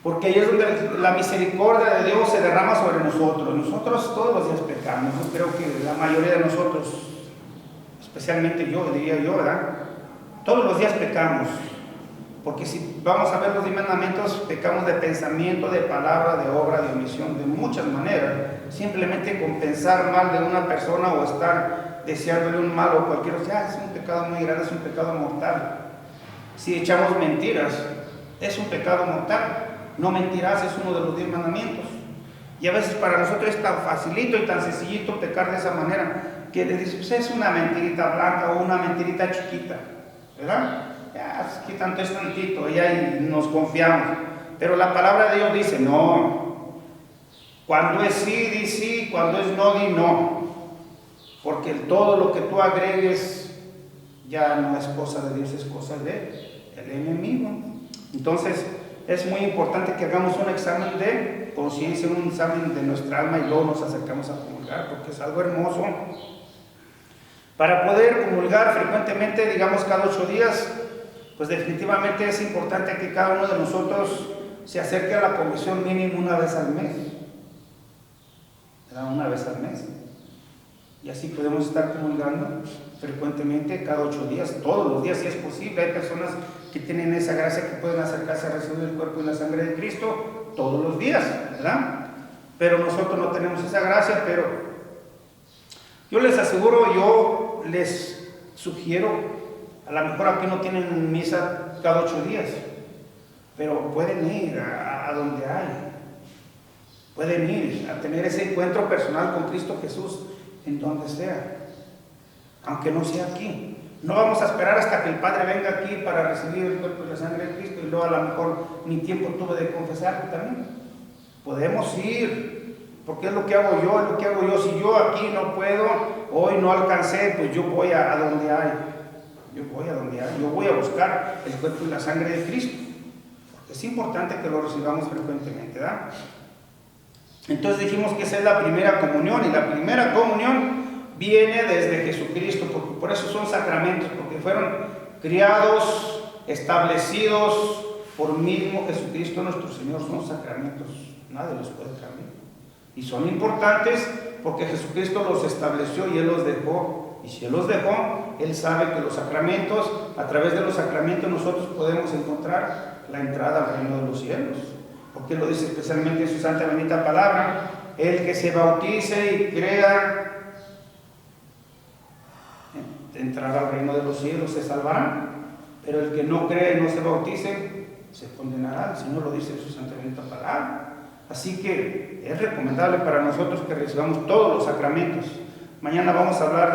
porque ahí es donde la misericordia de Dios se derrama sobre nosotros. Nosotros todos los días pecamos, ¿no? Creo que la mayoría de nosotros, especialmente yo, diría yo, ¿verdad? Todos los días pecamos. Porque si vamos a ver los 10 mandamientos, pecamos de pensamiento, de palabra, de obra, de omisión, de muchas maneras. Simplemente con pensar mal de una persona o estar deseándole un mal o cualquier cosa, es un pecado muy grande, es un pecado mortal. Si echamos mentiras, es un pecado mortal. No mentirás es uno de los 10 mandamientos. Y a veces para nosotros es tan facilito y tan sencillito pecar de esa manera, que le dices, pues es una mentirita blanca o una mentirita chiquita, ¿verdad? Ya, es que tanto es tantito, y ahí nos confiamos. Pero la palabra de Dios dice, no. Cuando es sí, di sí, cuando es no, di no. Porque todo lo que tú agregues ya no es cosa de Dios, es cosa del enemigo. Entonces, es muy importante que hagamos un examen de conciencia, un examen de nuestra alma y luego nos acercamos a comulgar, porque es algo hermoso. Para poder comulgar frecuentemente, digamos cada 8 días, pues definitivamente es importante que cada uno de nosotros se acerque a la confesión mínimo 1 vez al mes. ¿Verdad? 1 vez al mes. Y así podemos estar comulgando frecuentemente cada 8 días, todos los días si es posible. Hay personas que tienen esa gracia que pueden acercarse a recibir el cuerpo y la sangre de Cristo todos los días, ¿verdad? Pero nosotros no tenemos esa gracia, pero yo les aseguro, yo les sugiero, a lo mejor aquí no tienen misa cada 8 días, pero pueden ir a donde hay. Pueden ir a tener ese encuentro personal con Cristo Jesús en donde sea, aunque no sea aquí. No vamos a esperar hasta que el Padre venga aquí para recibir el cuerpo y la sangre de Cristo y luego a lo mejor ni tiempo tuve de confesar también. Podemos ir, porque es lo que hago yo, Si yo aquí no puedo, hoy no alcancé, pues yo voy a donde hay. Yo voy a buscar el cuerpo y la sangre de Cristo. Porque es importante que lo recibamos frecuentemente, ¿verdad? Entonces dijimos que esa es la primera comunión, y la primera comunión viene desde Jesucristo, porque por eso son sacramentos, porque fueron criados, establecidos por mismo Jesucristo nuestro Señor. Son sacramentos, nadie los puede cambiar. Y son importantes porque Jesucristo los estableció y Él los dejó. Y si Él los dejó, Él sabe que los sacramentos, a través de los sacramentos nosotros podemos encontrar la entrada al reino de los cielos. Porque Él lo dice especialmente en su santa bendita palabra: el que se bautice y crea entrará al reino de los cielos, se salvará. Pero el que no cree y no se bautice, se condenará. El Señor lo dice en su santa bendita palabra. Así que es recomendable para nosotros que recibamos todos los sacramentos. Mañana vamos a hablar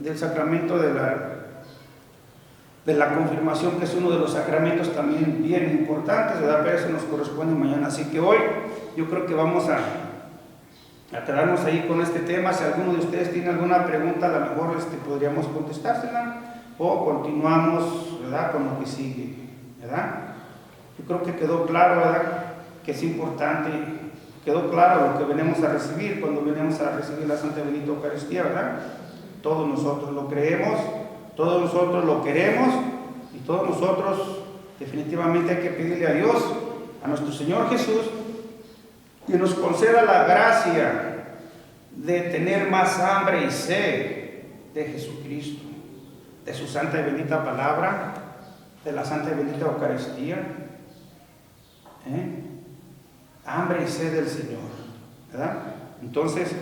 del sacramento de de la confirmación, que es uno de los sacramentos también bien importantes, ¿verdad? Pero eso nos corresponde mañana. Así que hoy yo creo que vamos a quedarnos ahí con este tema. Si alguno de ustedes tiene alguna pregunta, a lo mejor podríamos contestársela o continuamos, ¿verdad?, con lo que sigue, ¿verdad? Yo creo que quedó claro, ¿verdad?, que es importante, quedó claro lo que venimos a recibir cuando venimos a recibir la Santa Bendita Eucaristía, ¿verdad? Todos nosotros lo creemos, todos nosotros lo queremos y todos nosotros definitivamente hay que pedirle a Dios, a nuestro Señor Jesús, que nos conceda la gracia de tener más hambre y sed de Jesucristo, de su santa y bendita palabra, de la santa y bendita Eucaristía. Hambre y sed del Señor, ¿verdad? Entonces,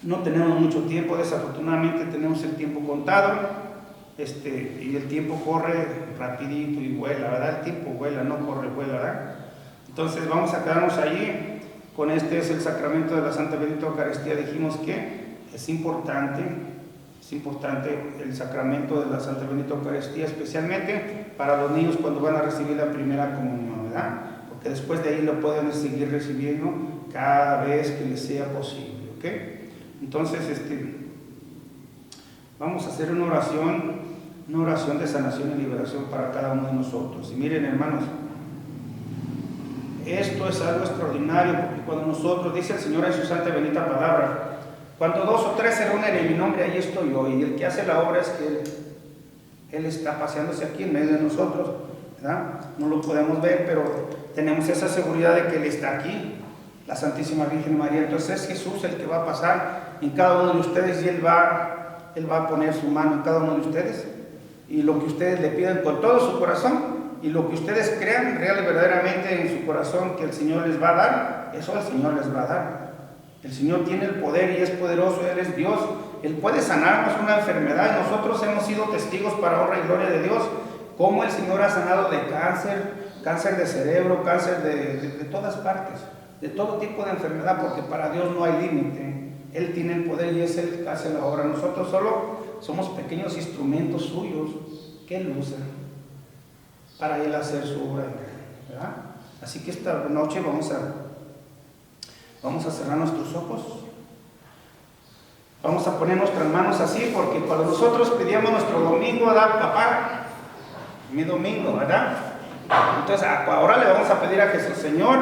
no tenemos mucho tiempo, desafortunadamente tenemos el tiempo contado, y el tiempo corre rapidito y vuela, ¿verdad? El tiempo vuela, no corre, vuela, ¿verdad? Entonces vamos a quedarnos allí. Con este es el sacramento de la Santa Bendita Eucaristía. Dijimos que es importante el sacramento de la Santa Bendita Eucaristía, especialmente para los niños cuando van a recibir la primera comunión, ¿verdad? Porque después de ahí lo pueden seguir recibiendo cada vez que les sea posible, ¿ok? Entonces, vamos a hacer una oración de sanación y liberación para cada uno de nosotros. Y miren, hermanos, esto es algo extraordinario, porque cuando nosotros, dice el Señor en su santa y bendita palabra, cuando 2 o 3 se reúnen en mi nombre, ahí estoy yo, y el que hace la obra es que Él está paseándose aquí en medio de nosotros, ¿verdad? No lo podemos ver, pero tenemos esa seguridad de que Él está aquí, la Santísima Virgen María. Entonces es Jesús el que va a pasar en cada uno de ustedes, y Él va a poner su mano en cada uno de ustedes, y lo que ustedes le pidan con todo su corazón, y lo que ustedes crean real y verdaderamente en su corazón que el Señor les va a dar, eso el Señor les va a dar. El Señor tiene el poder y es poderoso, Él es Dios. Él puede sanarnos una enfermedad, y nosotros hemos sido testigos para honra y gloria de Dios, cómo el Señor ha sanado de cáncer de cerebro, cáncer de todas partes, de todo tipo de enfermedad, porque para Dios no hay límite. Él tiene el poder y es Él que hace la obra. Nosotros solo somos pequeños instrumentos suyos que Él usa para Él hacer su obra, ¿verdad? Así que esta noche vamos a cerrar nuestros ojos, vamos a poner nuestras manos así, porque cuando nosotros pedíamos nuestro domingo, ¿verdad, papá? Mi domingo, ¿verdad? Entonces ahora le vamos a pedir a Jesús: Señor,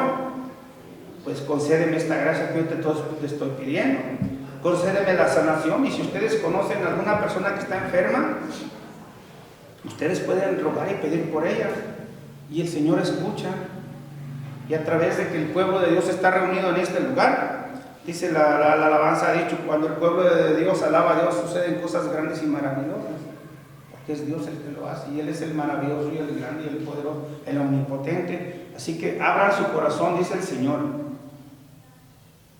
pues concédeme esta gracia que yo te estoy pidiendo, concédeme la sanación. Y si ustedes conocen a alguna persona que está enferma, ustedes pueden rogar y pedir por ella, y el Señor escucha. Y a través de que el pueblo de Dios está reunido en este lugar, dice la alabanza, ha dicho, cuando el pueblo de Dios alaba a Dios, suceden cosas grandes y maravillosas, porque es Dios el que lo hace, y Él es el maravilloso y el grande y el poderoso, el omnipotente. Así que abran su corazón, dice el Señor,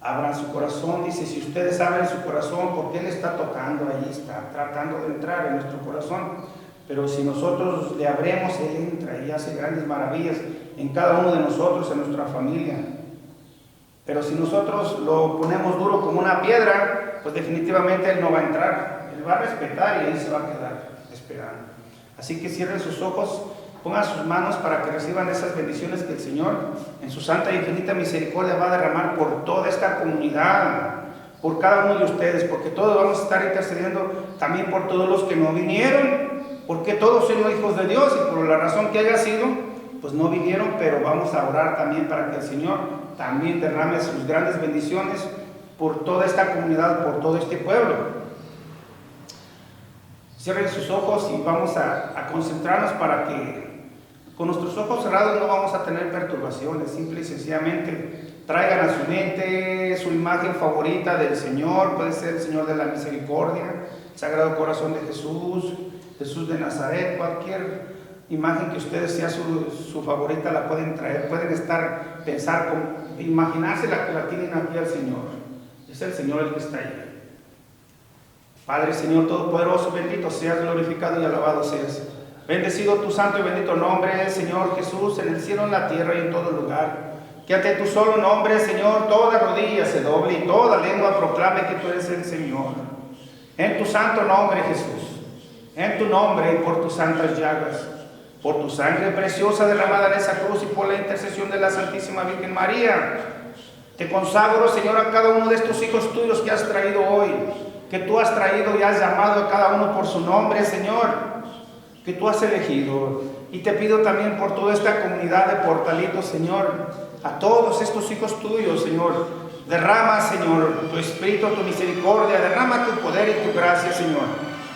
abran su corazón. Dice, si ustedes abren su corazón, porque Él está tocando, ahí está tratando de entrar en nuestro corazón. Pero si nosotros le abrimos, Él entra y hace grandes maravillas en cada uno de nosotros, en nuestra familia. Pero si nosotros lo ponemos duro como una piedra, pues definitivamente Él no va a entrar. Él va a respetar y ahí se va a quedar esperando. Así que cierren sus ojos, pongan sus manos para que reciban esas bendiciones que el Señor, en su santa y infinita misericordia, va a derramar por toda esta comunidad, por cada uno de ustedes, porque todos vamos a estar intercediendo también por todos los que no vinieron, porque todos son hijos de Dios, y por la razón que haya sido, pues no vinieron, pero vamos a orar también para que el Señor también derrame sus grandes bendiciones por toda esta comunidad, por todo este pueblo. Cierren sus ojos y vamos a concentrarnos para que con nuestros ojos cerrados no vamos a tener perturbaciones. Simple y sencillamente traigan a su mente su imagen favorita del Señor. Puede ser el Señor de la Misericordia, el Sagrado Corazón de Jesús, Jesús de Nazaret, cualquier imagen que ustedes sea su favorita la pueden traer, pueden imaginarse la que la tienen aquí al Señor. Es el Señor el que está ahí. Padre, Señor Todopoderoso, bendito seas, glorificado y alabado seas. Bendecido tu santo y bendito nombre, Señor Jesús, en el cielo, en la tierra y en todo lugar. Que ante tu solo nombre, Señor, toda rodilla se doble y toda lengua proclame que tú eres el Señor. En tu santo nombre, Jesús. en tu nombre y por tus santas llagas, por tu sangre preciosa derramada en esa cruz y por la intercesión de la Santísima Virgen María. Te consagro, Señor, a cada uno de estos hijos tuyos que has traído hoy, que tú has traído y has llamado a cada uno por su nombre, Señor, que tú has elegido. Y te pido también por toda esta comunidad de Portalitos, Señor, a todos estos hijos tuyos, Señor. Derrama, Señor, tu espíritu, tu misericordia, derrama tu poder y tu gracia, Señor.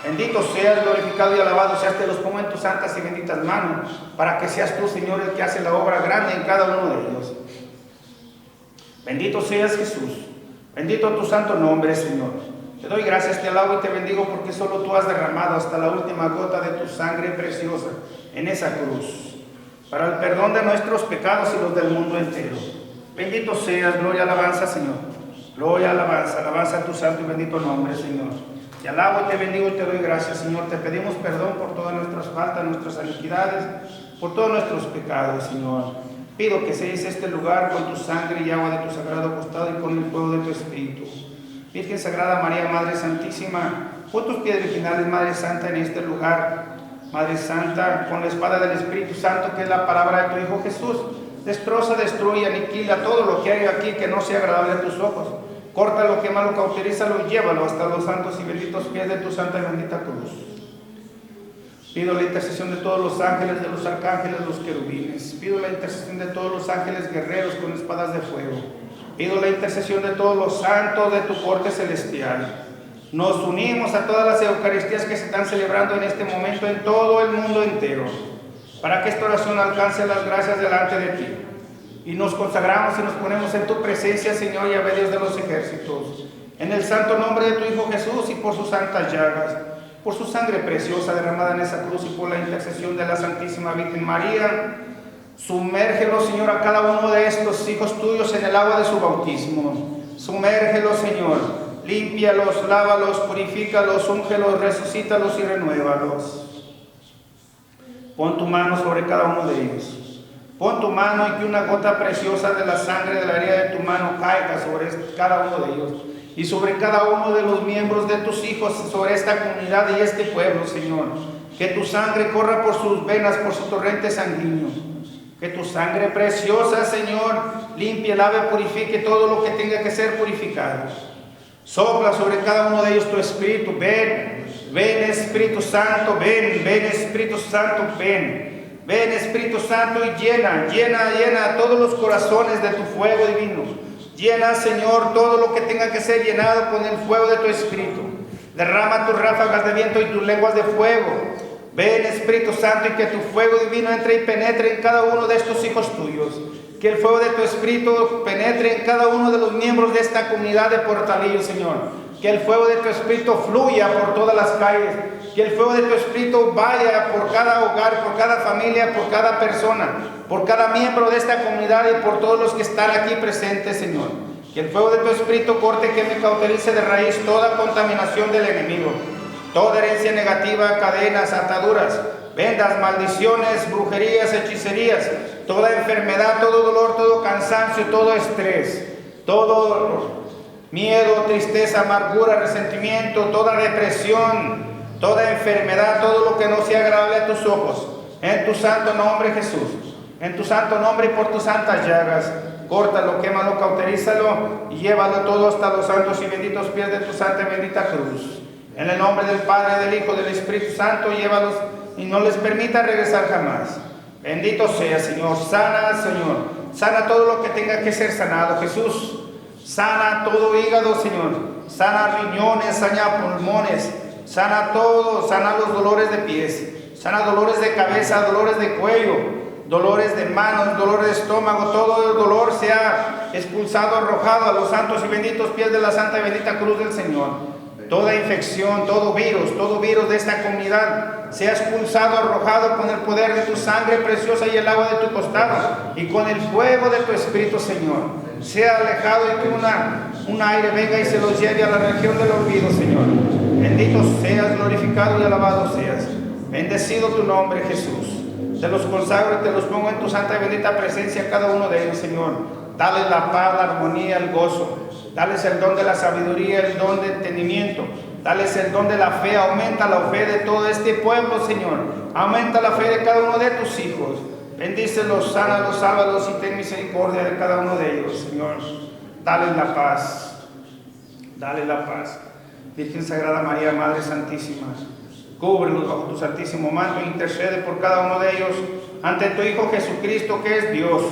Bendito seas, glorificado y alabado seas, te los pongo en tus santas y benditas manos, para que seas tú, Señor, el que hace la obra grande en cada uno de ellos. Bendito seas, Jesús. Bendito tu santo nombre, Señor. Te doy gracias, te alabo y te bendigo porque solo tú has derramado hasta la última gota de tu sangre preciosa en esa cruz, para el perdón de nuestros pecados y los del mundo entero. Bendito seas, gloria, alabanza, Señor. Gloria, alabanza a tu santo y bendito nombre, Señor. Te alabo y te bendigo y te doy gracias, Señor. Te pedimos perdón por todas nuestras faltas, nuestras iniquidades, por todos nuestros pecados, Señor. Pido que selles este lugar con tu sangre y agua de tu sagrado costado y con el fuego de tu espíritu. Virgen Sagrada María, Madre Santísima, pon tus pies virginales, Madre Santa, en este lugar. Madre Santa, con la espada del Espíritu Santo, que es la palabra de tu Hijo Jesús, destroza, destruye, aniquila todo lo que hay aquí que no sea agradable a tus ojos. Córtalo, quémalo, cauterízalo y llévalo hasta los santos y benditos pies de tu santa y bendita cruz. Pido la intercesión de todos los ángeles, de los arcángeles, de los querubines. Pido la intercesión de todos los ángeles guerreros con espadas de fuego. Pido la intercesión de todos los santos de tu corte celestial. Nos unimos a todas las Eucaristías que se están celebrando en este momento en todo el mundo entero, para que esta oración alcance las gracias delante de ti. Y nos consagramos y nos ponemos en tu presencia, Señor, Yahvé, Dios de los ejércitos, en el santo nombre de tu Hijo Jesús y por sus santas llagas, por su sangre preciosa derramada en esa cruz y por la intercesión de la Santísima Virgen María. Sumérgelo, Señor, a cada uno de estos hijos tuyos en el agua de su bautismo. Sumérgelo, Señor, límpialos, lávalos, purifícalos, úngelos, resucítalos y renuévalos. Pon tu mano sobre cada uno de ellos. Pon tu mano y que una gota preciosa de la sangre de la herida de tu mano caiga sobre cada uno de ellos y sobre cada uno de los miembros de tus hijos, sobre esta comunidad y este pueblo, Señor. Que tu sangre corra por sus venas, por su torrente sanguíneo. Que tu sangre preciosa, Señor, limpie, lave, purifique todo lo que tenga que ser purificado. Sopla sobre cada uno de ellos tu Espíritu. Ven, ven Espíritu Santo, ven, ven Espíritu Santo, ven. Ven Espíritu Santo y llena todos los corazones de tu fuego divino. Llena, Señor, todo lo que tenga que ser llenado con el fuego de tu Espíritu. Derrama tus ráfagas de viento y tus lenguas de fuego. Ven Espíritu Santo y que tu fuego divino entre y penetre en cada uno de estos hijos tuyos. Que el fuego de tu Espíritu penetre en cada uno de los miembros de esta comunidad de Portalillo, Señor. Que el fuego de tu Espíritu fluya por todas las calles. Que el fuego de tu Espíritu vaya por cada hogar, por cada familia, por cada persona, por cada miembro de esta comunidad y por todos los que están aquí presentes, Señor. Que el fuego de tu Espíritu corte, que me cauterice de raíz toda contaminación del enemigo, toda herencia negativa, cadenas, ataduras, vendas, maldiciones, brujerías, hechicerías, toda enfermedad, todo dolor, todo cansancio, todo estrés, todo miedo, tristeza, amargura, resentimiento, toda depresión, toda enfermedad, todo lo que no sea agradable a tus ojos, en tu santo nombre, Jesús, en tu santo nombre y por tus santas llagas, córtalo, quémalo, cauterízalo y llévalo todo hasta los santos y benditos pies de tu santa y bendita cruz. En el nombre del Padre, del Hijo, del Espíritu Santo, llévalos y no les permita regresar jamás. Bendito sea, Señor. Sana, Señor. Sana todo lo que tenga que ser sanado, Jesús. Sana todo hígado, Señor. Sana riñones, sana pulmones. Sana todo, sana los dolores de pies, sana dolores de cabeza, dolores de cuello, dolores de manos, dolores de estómago, todo el dolor sea expulsado, arrojado a los santos y benditos pies de la santa y bendita cruz del Señor. Toda infección, todo virus de esta comunidad sea expulsado, arrojado con el poder de tu sangre preciosa y el agua de tu costado y con el fuego de tu Espíritu, Señor. Sea alejado y que un aire venga y se los lleve a la región del olvido, Señor. Bendito seas, glorificado y alabado seas. Bendecido tu nombre, Jesús. Te los consagro y te los pongo en tu santa y bendita presencia a cada uno de ellos, Señor. Dale la paz, la armonía, el gozo. Dales el don de la sabiduría, el don de entendimiento. Dales el don de la fe, aumenta la fe de todo este pueblo, Señor. Aumenta la fe de cada uno de tus hijos. Bendícelos, sánalos, sálvalos y ten misericordia de cada uno de ellos, Señor. Dale la paz. Dale la paz. Virgen Sagrada María, Madre Santísima, cúbrelos bajo tu santísimo manto e intercede por cada uno de ellos ante tu Hijo Jesucristo, que es Dios,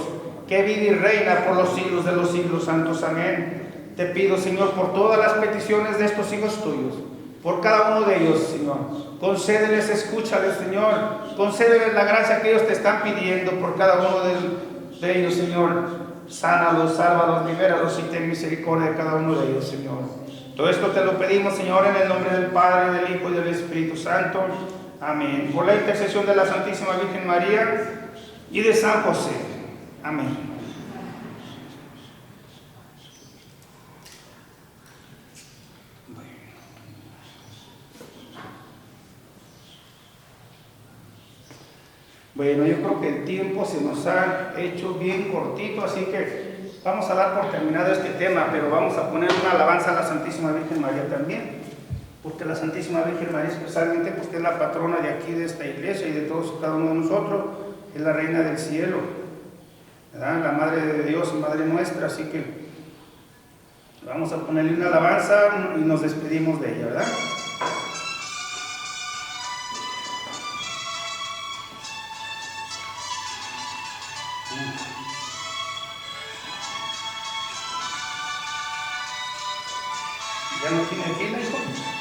que vive y reina por los siglos de los siglos santos. Amén. Te pido, Señor, por todas las peticiones de estos hijos tuyos, por cada uno de ellos, Señor. Concédeles, escúchales, Señor. Concédeles la gracia que ellos te están pidiendo por cada uno de ellos, Señor. Sánalos, sálvalos, libéralos y ten misericordia de cada uno de ellos, Señor. Todo esto te lo pedimos, Señor, en el nombre del Padre, del Hijo y del Espíritu Santo. Amén. Por la intercesión de la Santísima Virgen María y de San José. Amén. Bueno, yo creo que el tiempo se nos ha hecho bien cortito, así que vamos a dar por terminado este tema, pero vamos a poner una alabanza a la Santísima Virgen María también, porque la Santísima Virgen María especialmente pues, es la patrona de aquí, de esta iglesia y de todos cada uno de nosotros, es la Reina del Cielo, ¿verdad? La Madre de Dios y Madre nuestra, así que vamos a ponerle una alabanza y nos despedimos de ella, ¿verdad? ¿Ya no tiene aquí, hijo?